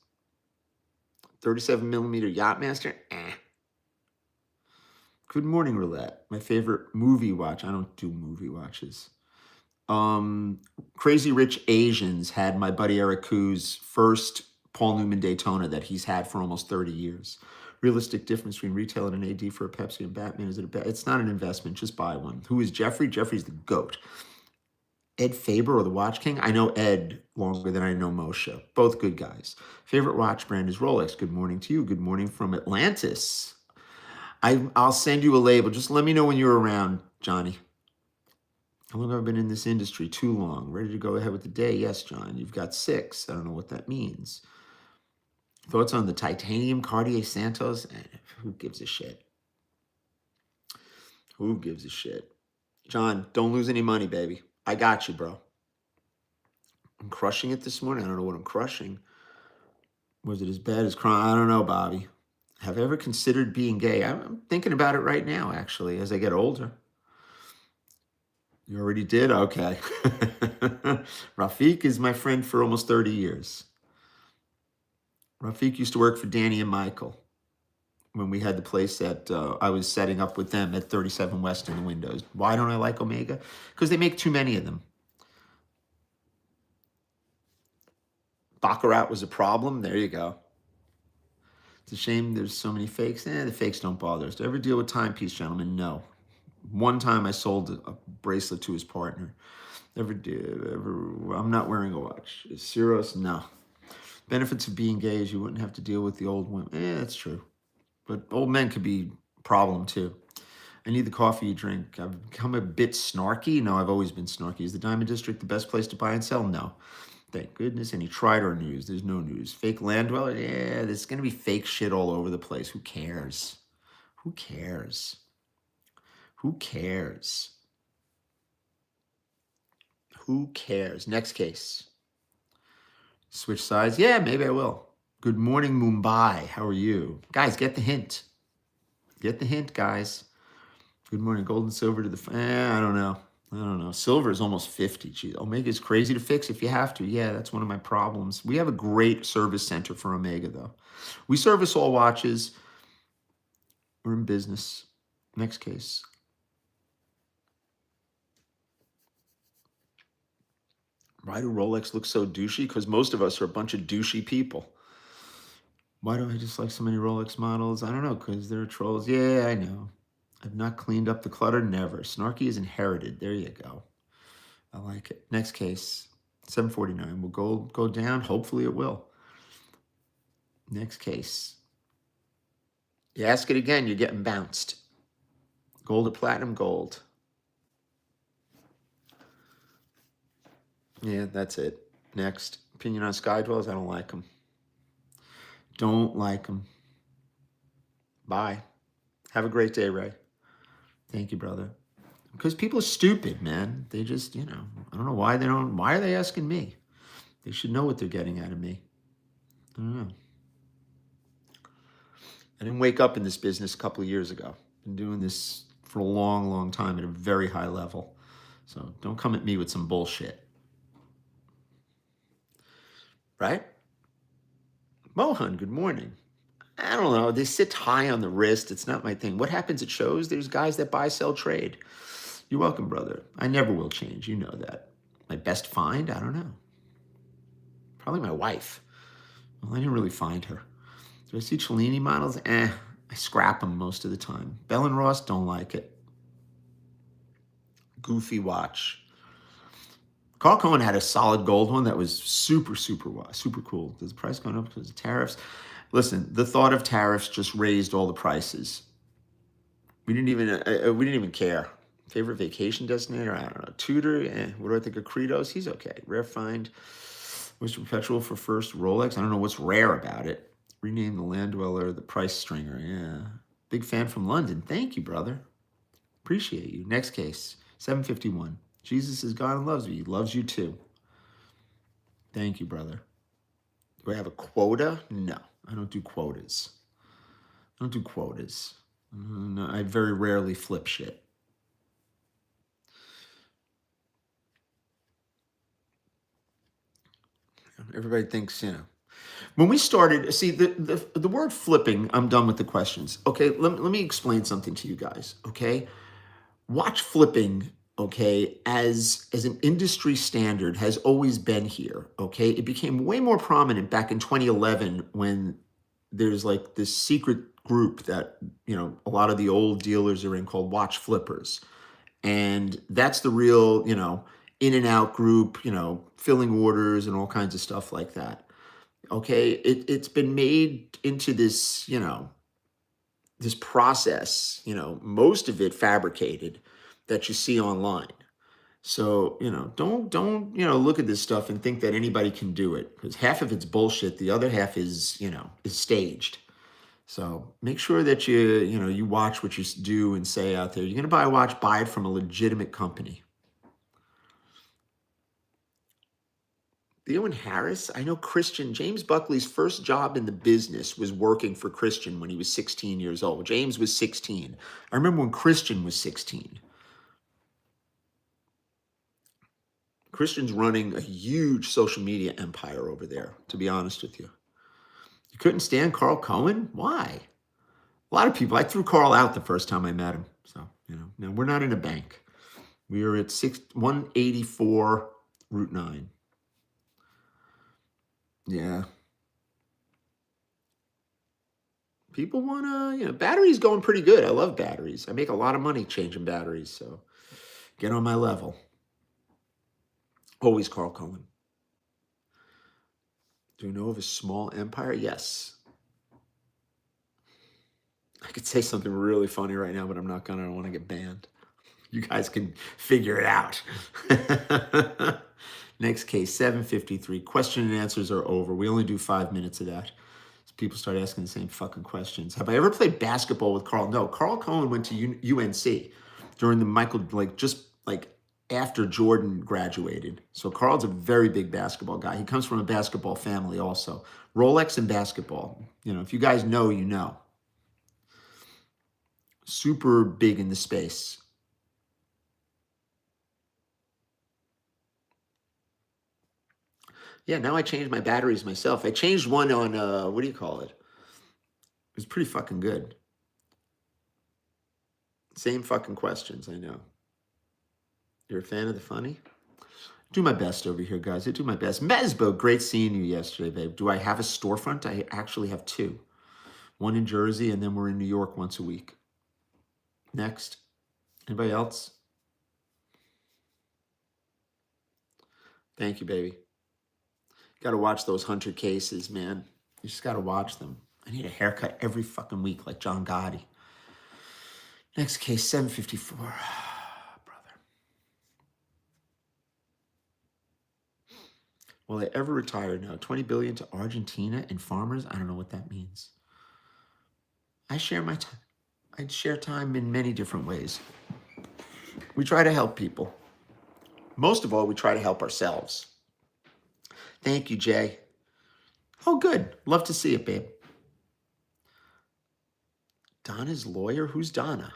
[SPEAKER 1] 37 millimeter Yachtmaster. Good Morning Roulette. My favorite movie watch. I don't do movie watches. Crazy Rich Asians had my buddy Eric Koo's first Paul Newman Daytona that he's had for almost 30 years. Realistic difference between retail and an AD for a Pepsi and Batman. Is it it's not an investment. Just buy one. Who is Jeffrey? Jeffrey's the GOAT. Ed Faber or the Watch King? I know Ed longer than I know Moshe. Both good guys. Favorite watch brand is Rolex. Good morning to you. Good morning from Atlantis. I'll send you a label. Just let me know when you're around, Johnny. How long have I been in this industry? Too long. Ready to go ahead with the day? Yes, John. You've got 6. I don't know what that means. Thoughts on the titanium Cartier Santos? Who gives a shit? Who gives a shit? John, don't lose any money, baby. I got you, bro. I'm crushing it this morning. I don't know what I'm crushing. Was it as bad as crying? I don't know, Bobby. Have I ever considered being gay? I'm thinking about it right now, actually, as I get older. You already did? Okay. Rafiq is my friend for almost 30 years. Rafiq used to work for Danny and Michael when we had the place that I was setting up with them at 37 West in the windows. Why don't I like Omega? Because they make too many of them. Baccarat was a problem. There you go. It's a shame there's so many fakes. The fakes don't bother us. Do you ever deal with timepiece, gentlemen? No. One time I sold a bracelet to his partner. Never did. I'm not wearing a watch. Ciros? No. Benefits of being gay is you wouldn't have to deal with the old women. That's true. But old men could be a problem too. I need the coffee you drink. I've become a bit snarky. No, I've always been snarky. Is the Diamond District the best place to buy and sell? No. Thank goodness. Any Tridor news? There's no news. Fake land dweller? Yeah, there's going to be fake shit all over the place. Who cares? Who cares? Who cares? Who cares? Next case. Switch sides? Yeah, maybe I will. Good morning, Mumbai. How are you? Guys, get the hint. Get the hint, guys. Good morning. Gold and silver to the... I don't know. I don't know. Silver is almost 50. Geez, Omega is crazy to fix if you have to. Yeah, that's one of my problems. We have a great service center for Omega, though. We service all watches. We're in business. Next case. Why do Rolex look so douchey? Because most of us are a bunch of douchey people. Why do I dislike so many Rolex models? I don't know, because they're trolls. Yeah, I know. I've not cleaned up the clutter, never. Snarky is inherited. There you go. I like it. Next case, 749. Will go down? Hopefully it will. Next case. You ask it again, you're getting bounced. Gold or platinum? Gold. Yeah, that's it. Next. Opinion on Sky Dwellers? I don't like them. Don't like them. Bye. Have a great day, Ray. Thank you, brother. Because people are stupid, man. They just, I don't know why why are they asking me? They should know what they're getting out of me. I don't know. I didn't wake up in this business a couple of years ago. Been doing this for a long, long time at a very high level. So don't come at me with some bullshit. Right? Mohan, good morning. I don't know. They sit high on the wrist. It's not my thing. What happens at shows? There's guys that buy, sell, trade. You're welcome, brother. I never will change. You know that. My best find? I don't know. Probably my wife. Well, I didn't really find her. Do I see Cellini models? I scrap them most of the time. Bell and Ross, don't like it. Goofy watch. Carl Cohen had a solid gold one that was super, super, super cool. Does the price going up because of tariffs? Listen, the thought of tariffs just raised all the prices. We didn't even care. Favorite vacation destinator? I don't know. Tudor? What do I think of Credos? He's okay. Rare find. Was perpetual for first Rolex. I don't know what's rare about it. Rename the land dweller the price stringer. Yeah. Big fan from London. Thank you, brother. Appreciate you. Next case. 751. Jesus is God and loves you. He loves you too. Thank you, brother. Do I have a quota? No, I don't do quotas. I don't do quotas. No, I very rarely flip shit. Everybody thinks, when we started, see, the word flipping, I'm done with the questions. Okay, let me explain something to you guys, okay? Watch flipping, okay, as an industry standard has always been here, okay? It became way more prominent back in 2011 when there's like this secret group that, a lot of the old dealers are in called watch flippers. And that's the real, in and out group, filling orders and all kinds of stuff like that. Okay, it's been made into this, this process, most of it fabricated that you see online. So, don't, look at this stuff and think that anybody can do it because half of it's bullshit. The other half is, is staged. So make sure that you watch what you do and say out there. You're going to buy a watch, buy it from a legitimate company. Theo and Harris, I know Christian. James Buckley's first job in the business was working for Christian when he was 16 years old. James was 16. I remember when Christian was 16. Christian's running a huge social media empire over there, to be honest with you. You couldn't stand Carl Cohen? Why? A lot of people. I threw Carl out the first time I met him. So, now we're not in a bank. We are at 184 Route 9. Yeah. People want to, batteries going pretty good. I love batteries. I make a lot of money changing batteries. So get on my level. Always Carl Cohen. Do you know of a small empire? Yes. I could say something really funny right now, but I'm not going to. I don't want to get banned. You guys can figure it out. Next case, 753. Question and answers are over. We only do 5 minutes of that. People start asking the same fucking questions. Have I ever played basketball with Carl? No. Carl Cohen went to UNC during the just after Jordan graduated. So Carl's a very big basketball guy. He comes from a basketball family also. Rolex and basketball. If you guys know, you know. Super big in the space. Yeah, now I changed my batteries myself. I changed one on, what do you call it? It was pretty fucking good. Same fucking questions, I know. You're a fan of the funny? Do my best over here, guys. I do my best. Mesbo, great seeing you yesterday, babe. Do I have a storefront? I actually have 2. One in Jersey, and then we're in New York once a week. Next. Anybody else? Thank you, baby. Got to watch those Hunter cases, man. You just got to watch them. I need a haircut every fucking week like John Gotti. Next case, 754. Brother. Will I ever retire now? 20 billion to Argentina and farmers? I don't know what that means. I share my time. I share time in many different ways. We try to help people. Most of all, we try to help ourselves. Thank you, Jay. Oh, good. Love to see it, babe. Donna's lawyer? Who's Donna?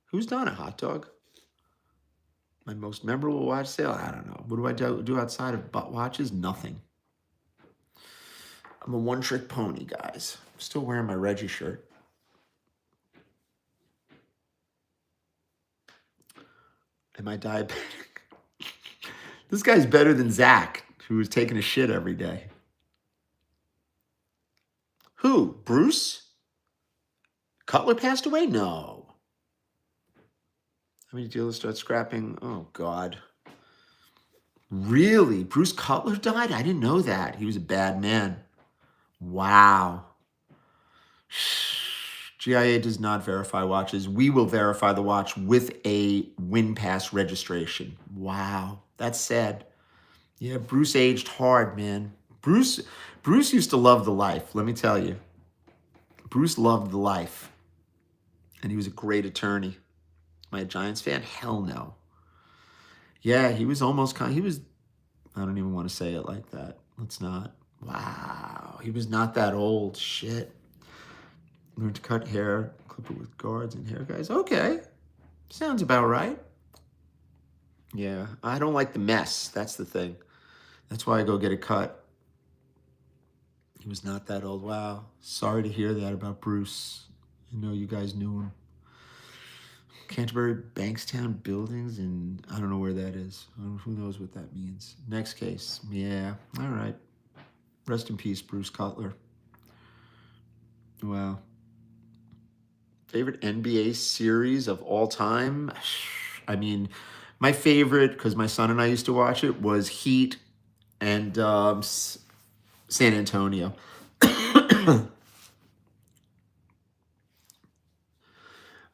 [SPEAKER 1] Who's Donna, hot dog? My most memorable watch sale? I don't know. What do I do outside of butt watches? Nothing. I'm a one-trick pony, guys. I'm still wearing my Reggie shirt. Am I diabetic? This guy's better than Zach, who was taking a shit every day. Who? Bruce? Cutler passed away? No. How many dealers start scrapping? Oh, God. Really? Bruce Cutler died? I didn't know that. He was a bad man. Wow. GIA does not verify watches. We will verify the watch with a WinPass registration. Wow. That's sad. Yeah, Bruce aged hard, man. Bruce used to love the life, let me tell you. Bruce loved the life. And he was a great attorney. Am I a Giants fan? Hell no. Yeah, he was almost I don't even want to say it like that. Let's not. Wow. He was not that old. Shit. Learned to cut hair, clip it with guards and hair guys. Okay. Sounds about right. Yeah. I don't like the mess. That's the thing. That's why I go get a cut. He was not that old. Wow. Sorry to hear that about Bruce. I know you guys knew him. Canterbury Bankstown Buildings, and I don't know where that is. Who knows what that means. Next case. Yeah. All right. Rest in peace, Bruce Cutler. Wow. Favorite NBA series of all time? I mean, my favorite, because my son and I used to watch it, was Heat and San Antonio.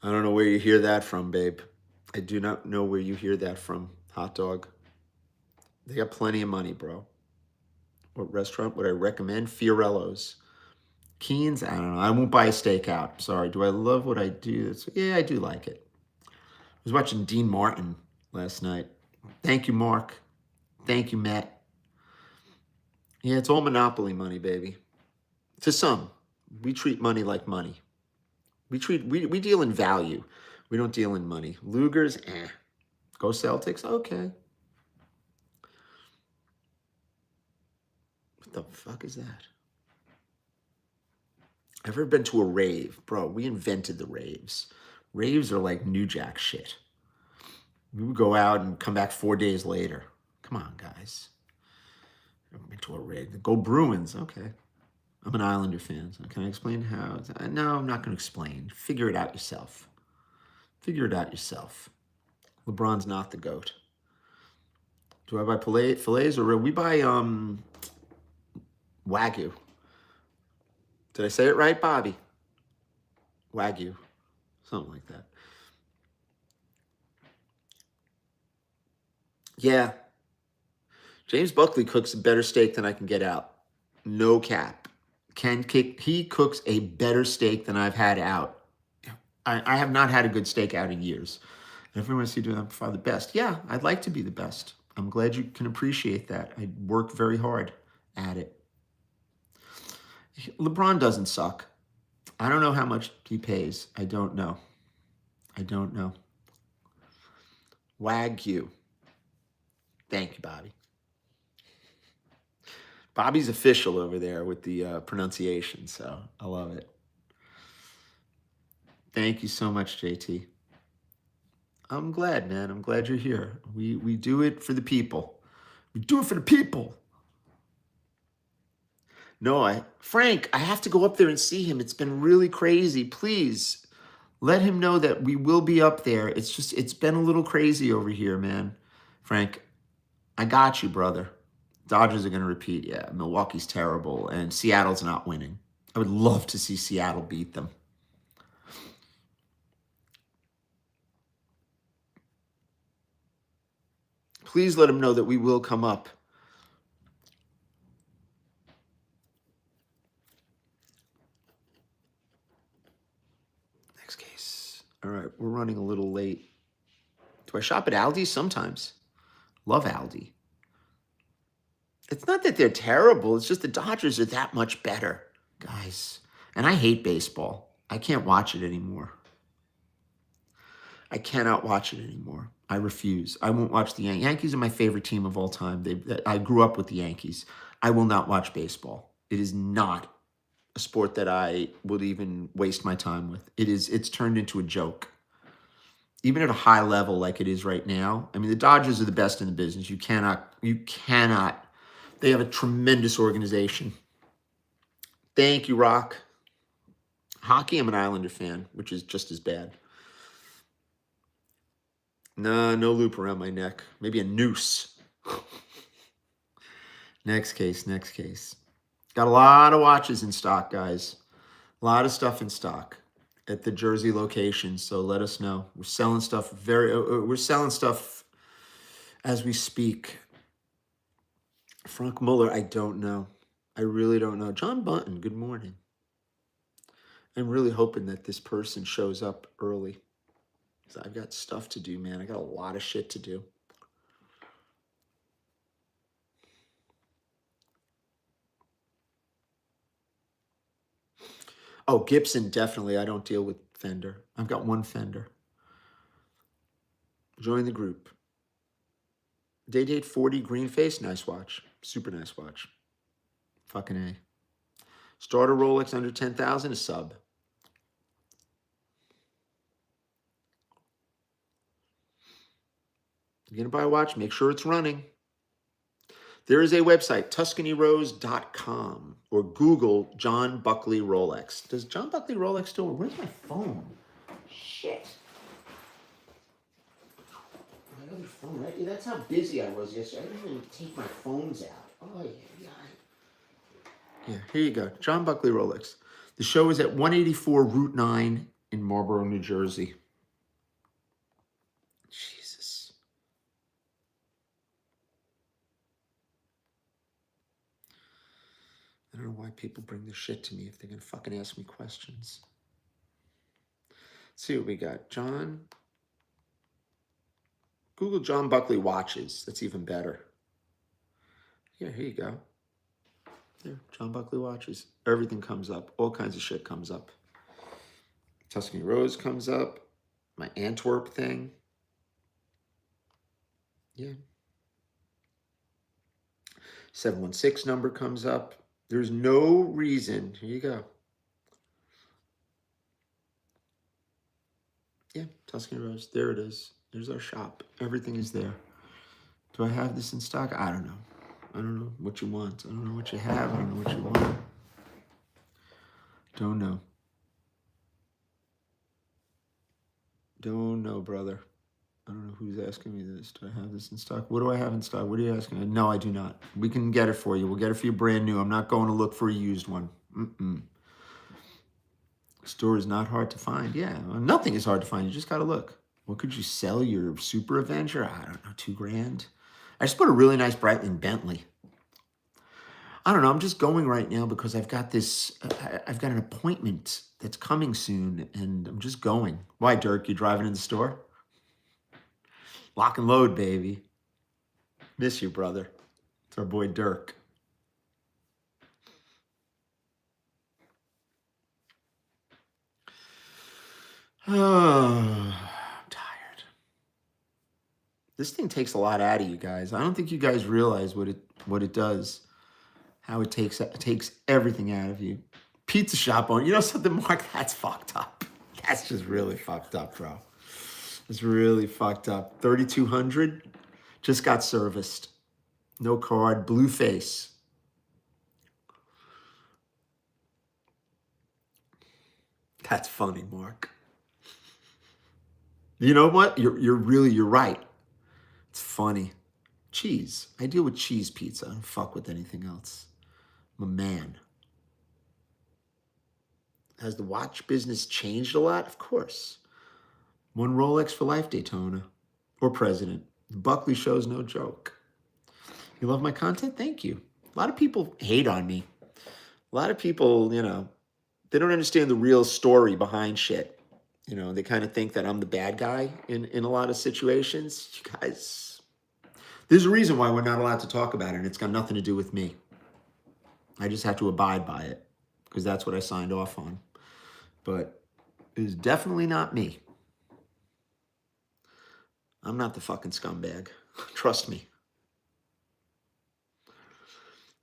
[SPEAKER 1] I don't know where you hear that from, babe. I do not know where you hear that from, hot dog. They got plenty of money, bro. What restaurant would I recommend? Fiorello's. Keen's? I don't know. I won't buy a steak out. Sorry. Do I love what I do? Yeah, I do like it. I was watching Dean Martin last night. Thank you, Mark. Thank you, Matt. Yeah, it's all monopoly money, baby. To some. We treat money like money. We deal in value. We don't deal in money. Luger's, Go Celtics? Okay. What the fuck is that? Ever been to a rave? Bro, we invented the raves. Raves are like New Jack shit. We would go out and come back 4 days later. Come on, guys. Ever been to a rave? Go Bruins. Okay. I'm an Islander fan. So can I explain how? No, I'm not going to explain. Figure it out yourself. Figure it out yourself. LeBron's not the GOAT. Do I buy fillets or we buy Wagyu? Did I say it right, Bobby? Wagyu. Something like that. Yeah. James Buckley cooks a better steak than I can get out. No cap. He cooks a better steak than I've had out. I have not had a good steak out in years. And everyone wants to do that for the best. Yeah, I'd like to be the best. I'm glad you can appreciate that. I work very hard at it. LeBron doesn't suck. I don't know how much he pays. I don't know. Wagyu. Thank you, Bobby. Bobby's official over there with the pronunciation, so I love it. Thank you so much, JT. I'm glad, man. I'm glad you're here. We do it for the people. We do it for the people. No, Frank, I have to go up there and see him. It's been really crazy. Please let him know that we will be up there. It's been a little crazy over here, man. Frank, I got you, brother. Dodgers are going to repeat. Yeah, Milwaukee's terrible, and Seattle's not winning. I would love to see Seattle beat them. Please let him know that we will come up. Next case. All right, we're running a little late. Do I shop at Aldi? Sometimes. Love Aldi. It's not that they're terrible. It's just the Dodgers are that much better, guys. And I hate baseball. I can't watch it anymore. I cannot watch it anymore. I refuse. I won't watch the Yankees. Yankees are my favorite team of all time. I grew up with the Yankees. I will not watch baseball. It is not a sport that I would even waste my time with. It's turned into a joke. even at a high level like it is right now. I mean, the Dodgers are the best in the business. You cannot. They have a tremendous organization. Thank you, Rock. Hockey, I'm an Islander fan, which is just as bad. No, no loop around my neck. Maybe a noose. Next case, next case. Got a lot of watches in stock, guys. A lot of stuff in stock at the Jersey location. So let us know. We're selling stuff we're selling stuff as we speak. Frank Muller, I don't know. I really don't know. John Bunton, good morning. I'm really hoping that this person shows up early. Because I've got stuff to do, man. I got a lot of shit to do. Oh, Gibson, definitely. I don't deal with Fender. I've got one Fender. Join the group. Day Date 40 green face. Nice watch. Super nice watch. Fucking A. Starter Rolex under 10,000, a sub. You're going to buy a watch, make sure it's running. There is a website, TuscanyRose.com, or Google John Buckley Rolex. Does John Buckley Rolex still? Where's my phone? Shit. My other phone. That's how busy I was yesterday. I didn't even take my phones out. Oh, yeah. Yeah, here you go. John Buckley Rolex. The show is at 184 Route 9 in Marlboro, New Jersey. Jesus. I don't know why people bring this shit to me if they're going to fucking ask me questions. Let's see what we got. Google John Buckley watches. That's even better. Yeah, here you go. There, John Buckley watches. Everything comes up. All kinds of shit comes up. Tuscany Rose comes up. My Antwerp thing. Yeah. 716 number comes up. There's no reason. Here you go. Yeah, Tuscany Rose. There it is. There's our shop. Everything is there. Do I have this in stock? I don't know. I don't know what you want. I don't know what you have. I don't know what you want. Don't know. Don't know, brother. I don't know who's asking me this. Do I have this in stock? What do I have in stock? What are you asking me? No, I do not. We can get it for you. We'll get it for you brand new. I'm not going to look for a used one. Store is not hard to find. Yeah, well, nothing is hard to find. You just got to look. What could you sell your Super Avenger? I don't know, $2,000. I just bought a really nice Breitling Bentley. I don't know. I'm just going right now because I've got an appointment that's coming soon, and I'm just going. Why, Dirk? You driving in the store? Lock and load, baby. Miss you, brother. It's our boy Dirk. Oh, I'm tired. This thing takes a lot out of you guys. I don't think you guys realize what it does. How it takes everything out of you. Pizza shop owner. You know something, Mark? That's fucked up. That's just really fucked up, bro. It's really fucked up. 3,200. Just got serviced. No card. Blue face. That's funny, Mark. You know what? You're right. It's funny. Cheese. I deal with cheese pizza. I don't fuck with anything else. I'm a man. Has the watch business changed a lot? Of course. One Rolex for life, Daytona. Or president. The Buckley show's no joke. You love my content? Thank you. A lot of people hate on me. A lot of people, they don't understand the real story behind shit. They kind of think that I'm the bad guy in a lot of situations. You guys, there's a reason why we're not allowed to talk about it, and it's got nothing to do with me. I just have to abide by it because that's what I signed off on. But it was definitely not me. I'm not the fucking scumbag. Trust me.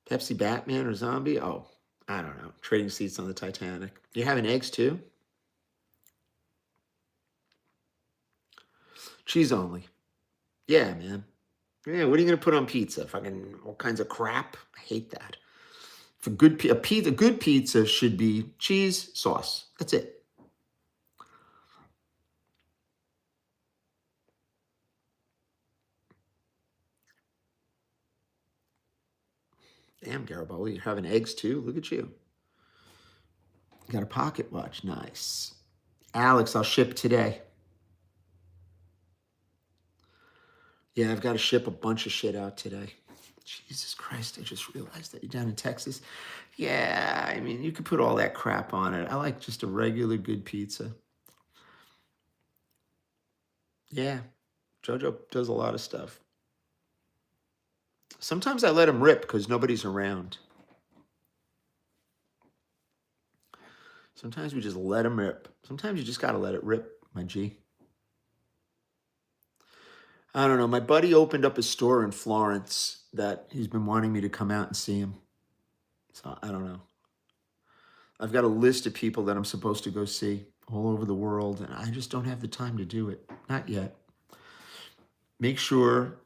[SPEAKER 1] Pepsi Batman or Zombie? Oh, I don't know. Trading seats on the Titanic. You having eggs too? Cheese only. Yeah, man. Yeah, what are you gonna put on pizza? Fucking all kinds of crap. I hate that. For a good pizza should be cheese, sauce. That's it. Damn, Garibaldi, you're having eggs too. Look at you. You got a pocket watch. Nice. Alex, I'll ship today. Yeah, I've got to ship a bunch of shit out today. Jesus Christ, I just realized that you're down in Texas. Yeah, I mean, you could put all that crap on it. I like just a regular good pizza. Yeah, JoJo does a lot of stuff. Sometimes I let him rip because nobody's around. Sometimes we just let him rip. Sometimes you just got to let it rip, my G. I don't know. My buddy opened up a store in Florence that he's been wanting me to come out and see him. So I don't know. I've got a list of people that I'm supposed to go see all over the world, and I just don't have the time to do it. Not yet. Make sure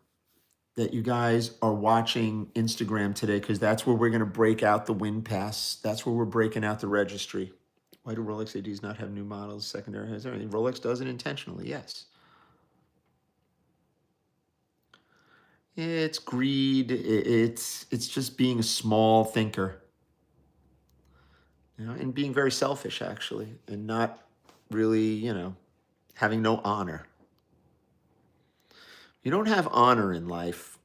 [SPEAKER 1] that you guys are watching Instagram today because that's where we're going to break out the Win Pass. That's where we're breaking out the registry. Why do Rolex ADs not have new models, secondary? Is there anything? Rolex does it intentionally, yes. It's greed. It's just being a small thinker, and being very selfish actually, and not really, having no honor. You don't have honor in life,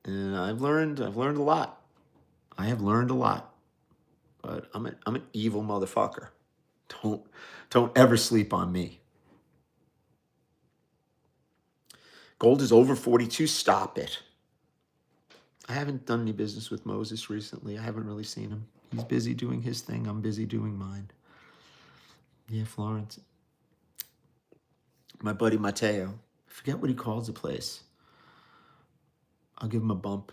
[SPEAKER 1] and I've learned a lot. I have learned a lot, but I'm an evil motherfucker. Don't don't ever sleep on me. Gold is over 42. Stop it. I haven't done any business with Moses recently. I haven't really seen him. He's busy doing his thing. I'm busy doing mine. Yeah, Florence. My buddy Matteo. I forget what he calls the place. I'll give him a bump.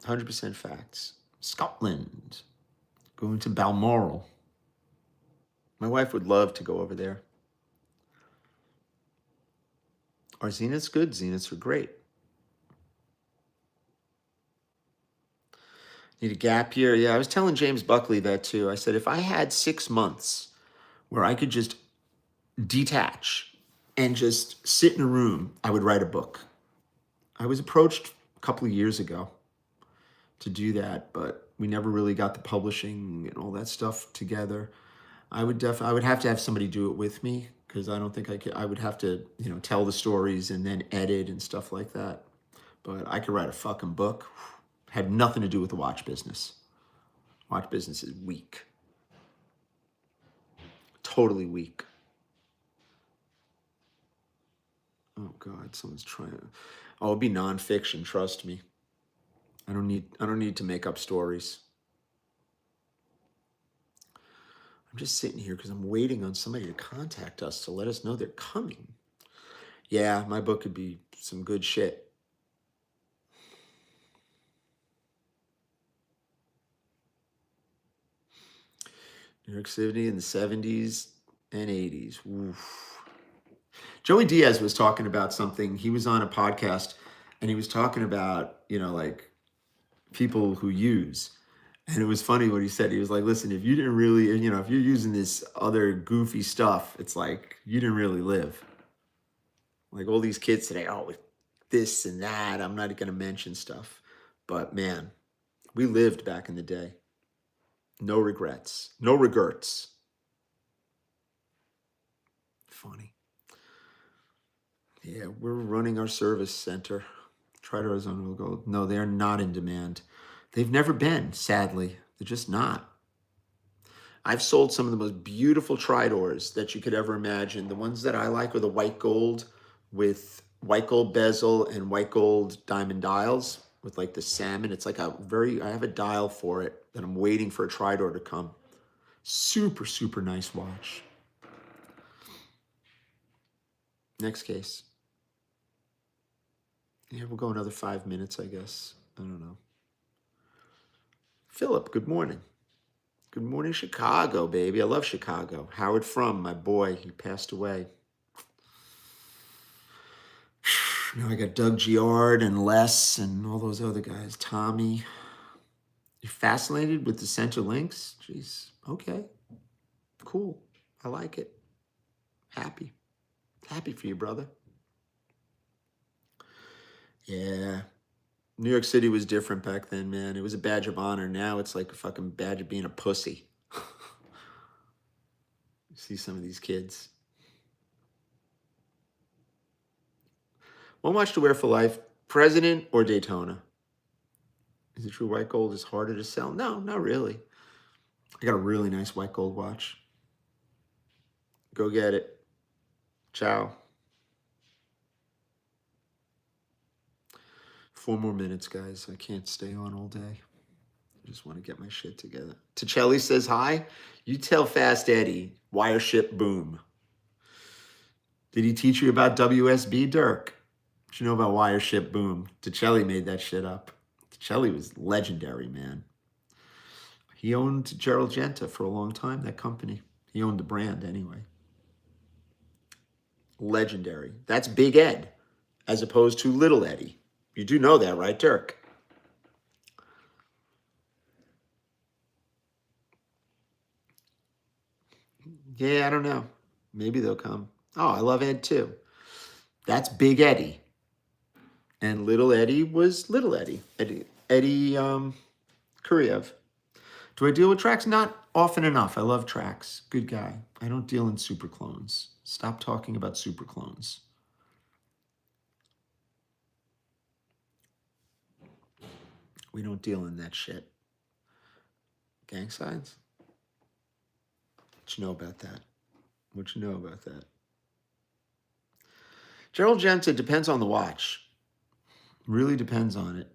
[SPEAKER 1] 100% facts. Scotland. Going to Balmoral. My wife would love to go over there. Are Zeniths good? Zeniths are great. Need a gap year? Yeah, I was telling James Buckley that too. I said if I had 6 months where I could just detach and just sit in a room, I would write a book. I was approached a couple of years ago to do that, but we never really got the publishing and all that stuff together. I would have to have somebody do it with me because I don't think I could. I would have to, tell the stories and then edit and stuff like that. But I could write a fucking book. Had nothing to do with the watch business. Watch business is weak. Totally weak. Oh God, someone's trying to. Oh, it'll be nonfiction. Trust me. I don't need to make up stories. I'm just sitting here because I'm waiting on somebody to contact us to let us know they're coming. Yeah, my book could be some good shit. New York City in the 70s and 80s. Oof. Joey Diaz was talking about something. He was on a podcast and he was talking about, like people who use. And it was funny what he said. He was like, listen, if you didn't really, if you're using this other goofy stuff, it's like you didn't really live. Like all these kids today, oh, with this and that, I'm not going to mention stuff. But man, we lived back in the day. No regrets. No regrets. Funny. Yeah, we're running our service center. Tridors will go. No, they are not in demand. They've never been, sadly. They're just not. I've sold some of the most beautiful Tridors that you could ever imagine. The ones that I like are the white gold with white gold bezel and white gold diamond dials with like the salmon. It's like I have a dial for it that I'm waiting for a Tridor to come. Super, super nice watch. Next case. Yeah, we'll go another 5 minutes, I guess. I don't know. Philip, good morning. Good morning, Chicago, baby. I love Chicago. Howard Frum, my boy, he passed away. Now I got Doug Giard and Les and all those other guys. Tommy. You're fascinated with the center links? Jeez. Okay. Cool. I like it. Happy. Happy for you, brother. Yeah. New York City was different back then, man. It was a badge of honor. Now it's like a fucking badge of being a pussy. You see some of these kids. One watch to wear for life, President or Daytona? Is it true white gold is harder to sell? No, not really. I got a really nice white gold watch. Go get it. Ciao. 4 more minutes, guys. I can't stay on all day. I just want to get my shit together. Ticelli says hi. You tell Fast Eddie, Wireship Boom. Did he teach you about WSB, Dirk? What you know about Wireship Boom? Ticelli made that shit up. Ticelli was legendary, man. He owned Gerald Genta for a long time, that company. He owned the brand anyway. Legendary. That's Big Ed, as opposed to Little Eddie. You do know that, right, Dirk? Yeah, I don't know. Maybe they'll come. Oh, I love Ed too. That's Big Eddie. And Little Eddie was Little Eddie. Eddie Kuriev. Do I deal with tracks? Not often enough. I love tracks. Good guy. I don't deal in super clones. Stop talking about super clones. We don't deal in that shit. Gang signs? What you know about that? What you know about that? Gerald Genta depends on the watch. Really depends on it.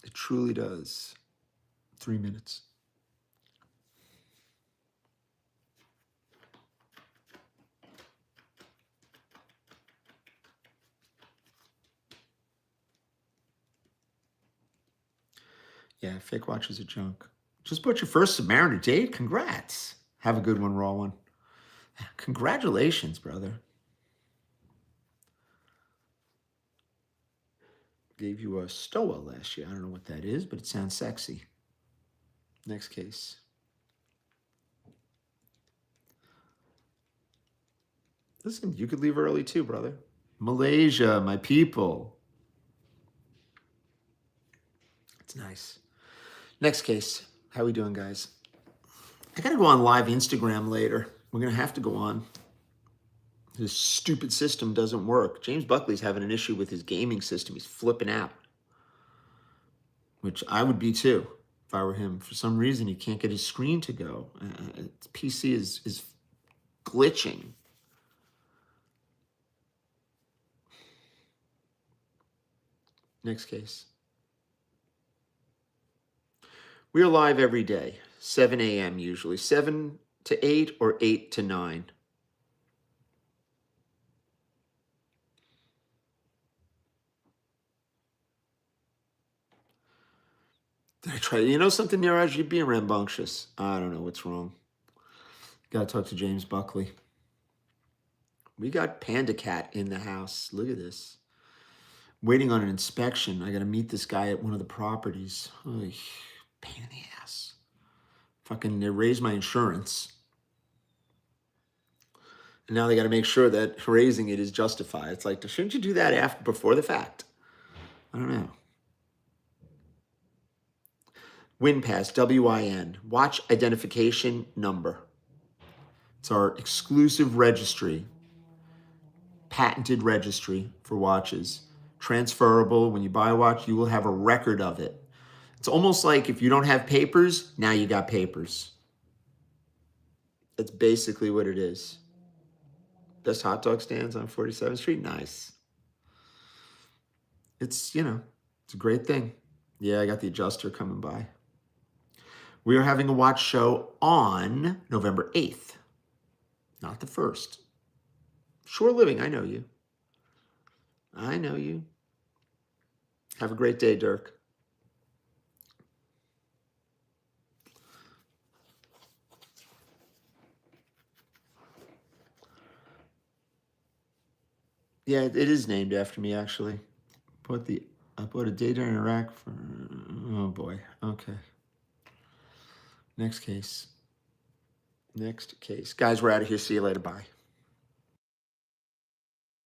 [SPEAKER 1] It truly does. 3 minutes. Yeah, fake watches are junk. Just bought your first Submariner date? Congrats. Have a good one, raw one. Congratulations, brother. Gave you a Stoa last year. I don't know what that is, but it sounds sexy. Next case. Listen, you could leave early too, brother. Malaysia, my people. It's nice. Next case. How we doing, guys? I gotta go on live Instagram later. We're gonna have to go on. This stupid system doesn't work. James Buckley's having an issue with his gaming system. He's flipping out, which I would be too if I were him. For some reason, he can't get his screen to go. His PC is glitching. Next case. We are live every day, 7 a.m. usually, 7 to 8 or 8 to 9. Did I try? You know something, Niraj? You're being rambunctious. I don't know what's wrong. Got to talk to James Buckley. We got Panda Cat in the house. Look at this. Waiting on an inspection. I got to meet this guy at one of the properties. Oy, pain in the ass. Fucking, they raised my insurance. And now they got to make sure that raising it is justified. It's like, shouldn't you do that before the fact? I don't know. WinPass, WIN, watch identification number. It's our exclusive registry, patented registry for watches. Transferable. When you buy a watch, you will have a record of it. It's almost like if you don't have papers, now you got papers. That's basically what it is. Best hot dog stands on 47th Street. Nice. It's, it's a great thing. Yeah, I got the adjuster coming by. We are having a watch show on November 8th, not the 1st. Shore Living, I know you. I know you. Have a great day, Dirk. Yeah, it is named after me, actually. Put the I put a data in Iraq for. Oh boy. Okay. Next case. Next case. Guys, we're out of here. See you later. Bye.